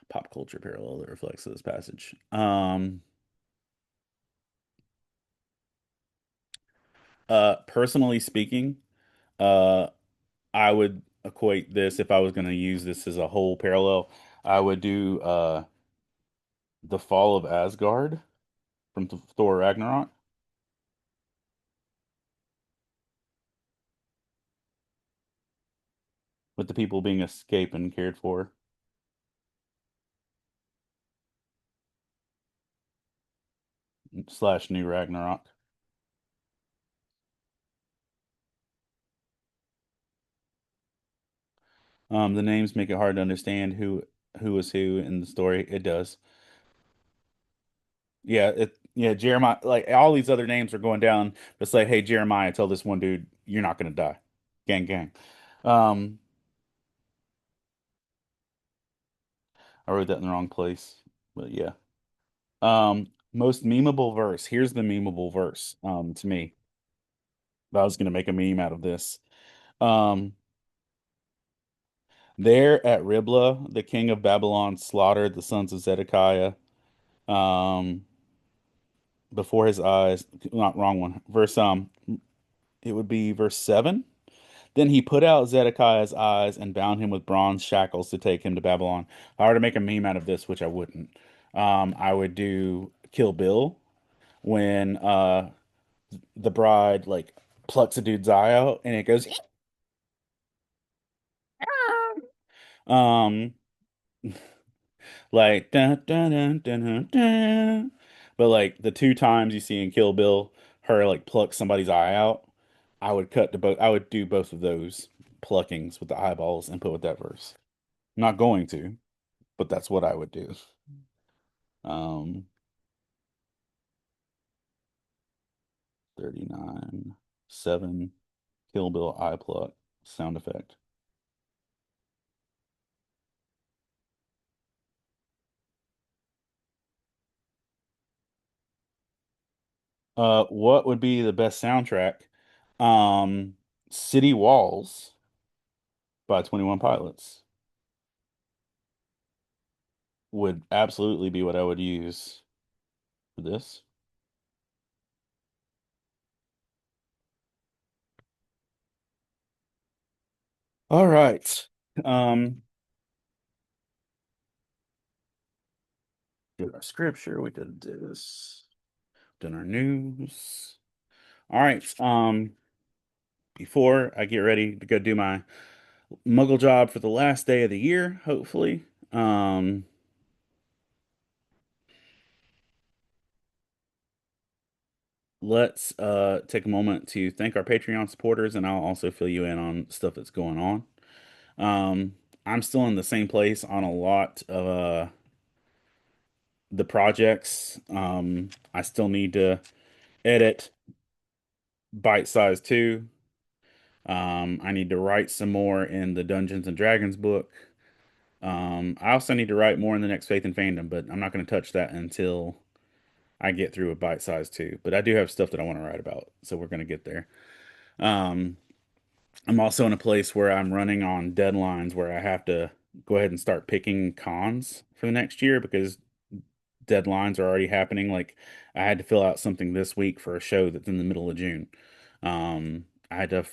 Pop culture parallel that reflects this passage. Personally speaking, uh, I would equate this if I was going to use this as a whole parallel. I would do the fall of Asgard from Thor Ragnarok, with the people being escaped and cared for, slash new Ragnarok. The names make it hard to understand who is who in the story. It does. Yeah, Yeah, Jeremiah, like all these other names are going down. It's like, hey, Jeremiah, tell this one dude you're not gonna die. Gang, gang. Um, I wrote that in the wrong place, but yeah. Most memeable verse. Here's the memeable verse. To me, if I was gonna make a meme out of this. Um, there at Riblah, the king of Babylon slaughtered the sons of Zedekiah. Um, before his eyes. Not wrong one. It would be verse 7. Then he put out Zedekiah's eyes and bound him with bronze shackles to take him to Babylon. If I were to make a meme out of this, which I wouldn't, I would do Kill Bill when the bride like plucks a dude's eye out and it goes um like dun, dun, dun, dun, dun, dun. But like the two times you see in Kill Bill her like pluck somebody's eye out, I would do both of those pluckings with the eyeballs and put with that verse. I'm not going to, but that's what I would do. Um 39 7 Kill Bill eye pluck sound effect. What would be the best soundtrack? Um, City Walls by 21 Pilots would absolutely be what I would use for this. All right. Um, did our scripture, we did this, done our news. All right. Before I get ready to go do my muggle job for the last day of the year, hopefully. Let's take a moment to thank our Patreon supporters, and I'll also fill you in on stuff that's going on. I'm still in the same place on a lot of the projects. I still need to edit Bite Size 2. I need to write some more in the Dungeons and Dragons book. I also need to write more in the next Faith and Fandom, but I'm not going to touch that until I get through with Bite Size 2. But I do have stuff that I want to write about, so we're going to get there. Um, I'm also in a place where I'm running on deadlines where I have to go ahead and start picking cons for the next year because deadlines are already happening. Like I had to fill out something this week for a show that's in the middle of June. I had to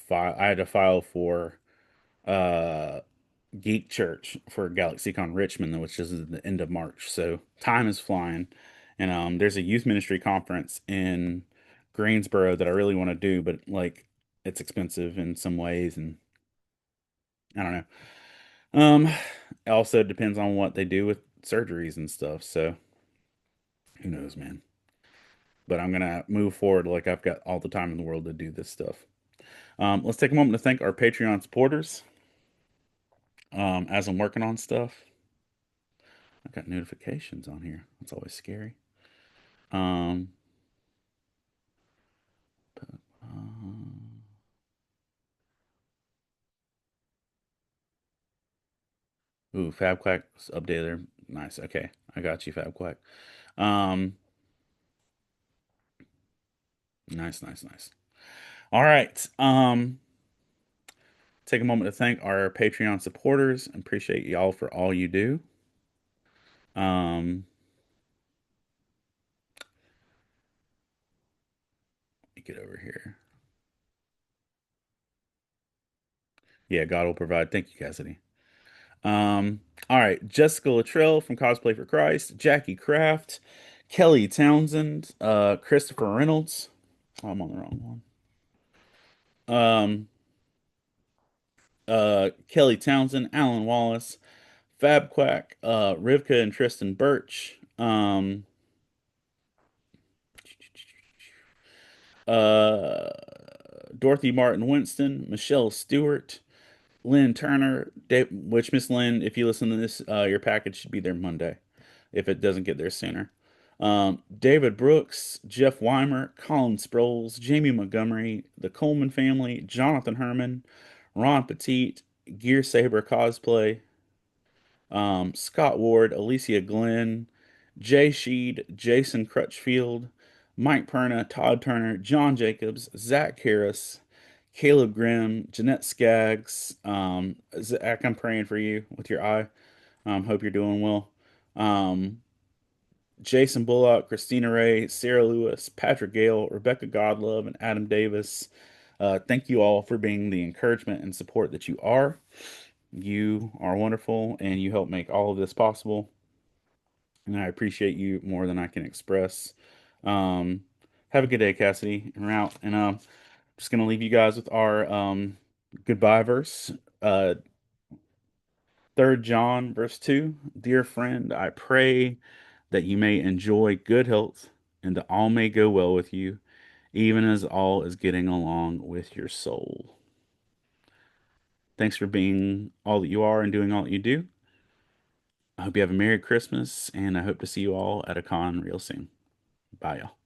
file for uh Geek Church for GalaxyCon Richmond, which is at the end of March. So time is flying. And there's a youth ministry conference in Greensboro that I really want to do, but like it's expensive in some ways and I don't know. It also depends on what they do with surgeries and stuff. So who knows, man. But I'm gonna move forward like I've got all the time in the world to do this stuff. Let's take a moment to thank our Patreon supporters. As I'm working on stuff, I've got notifications on here. That's always scary. Um, uh, ooh, Fab Quack's updated. Nice. Okay, I got you, Fab Quack. Um, nice, nice, nice. All right. Take a moment to thank our Patreon supporters. Appreciate y'all for all you do. Let me get over here. Yeah, God will provide. Thank you, Cassidy. All right, Jessica Luttrell from Cosplay for Christ, Jackie Kraft, Kelly Townsend, Christopher Reynolds. Oh, I'm on the wrong one. Kelly Townsend, Alan Wallace, Fab Quack, Rivka and Tristan Birch, uh, Dorothy Martin Winston, Michelle Stewart, Lynn Turner, which Miss Lynn, if you listen to this, your package should be there Monday if it doesn't get there sooner. David Brooks, Jeff Weimer, Colin Sproles, Jamie Montgomery, the Coleman family, Jonathan Herman, Ron Petit, Gear Saber Cosplay, Scott Ward, Alicia Glenn, Jay Sheed, Jason Crutchfield, Mike Perna, Todd Turner, John Jacobs, Zach Harris, Caleb Grimm, Jeanette Skaggs. Zach, I'm praying for you with your eye. Hope you're doing well. Um, Jason Bullock, Christina Ray, Sarah Lewis, Patrick Gale, Rebecca Godlove, and Adam Davis. Thank you all for being the encouragement and support that you are. You are wonderful and you help make all of this possible. And I appreciate you more than I can express. Um, have a good day, Cassidy. And we're out. And just going to leave you guys with our goodbye verse. Uh, 3 John, verse 2. Dear friend, I pray that you may enjoy good health and that all may go well with you, even as all is getting along with your soul. Thanks for being all that you are and doing all that you do. I hope you have a Merry Christmas, and I hope to see you all at a con real soon. Bye, y'all.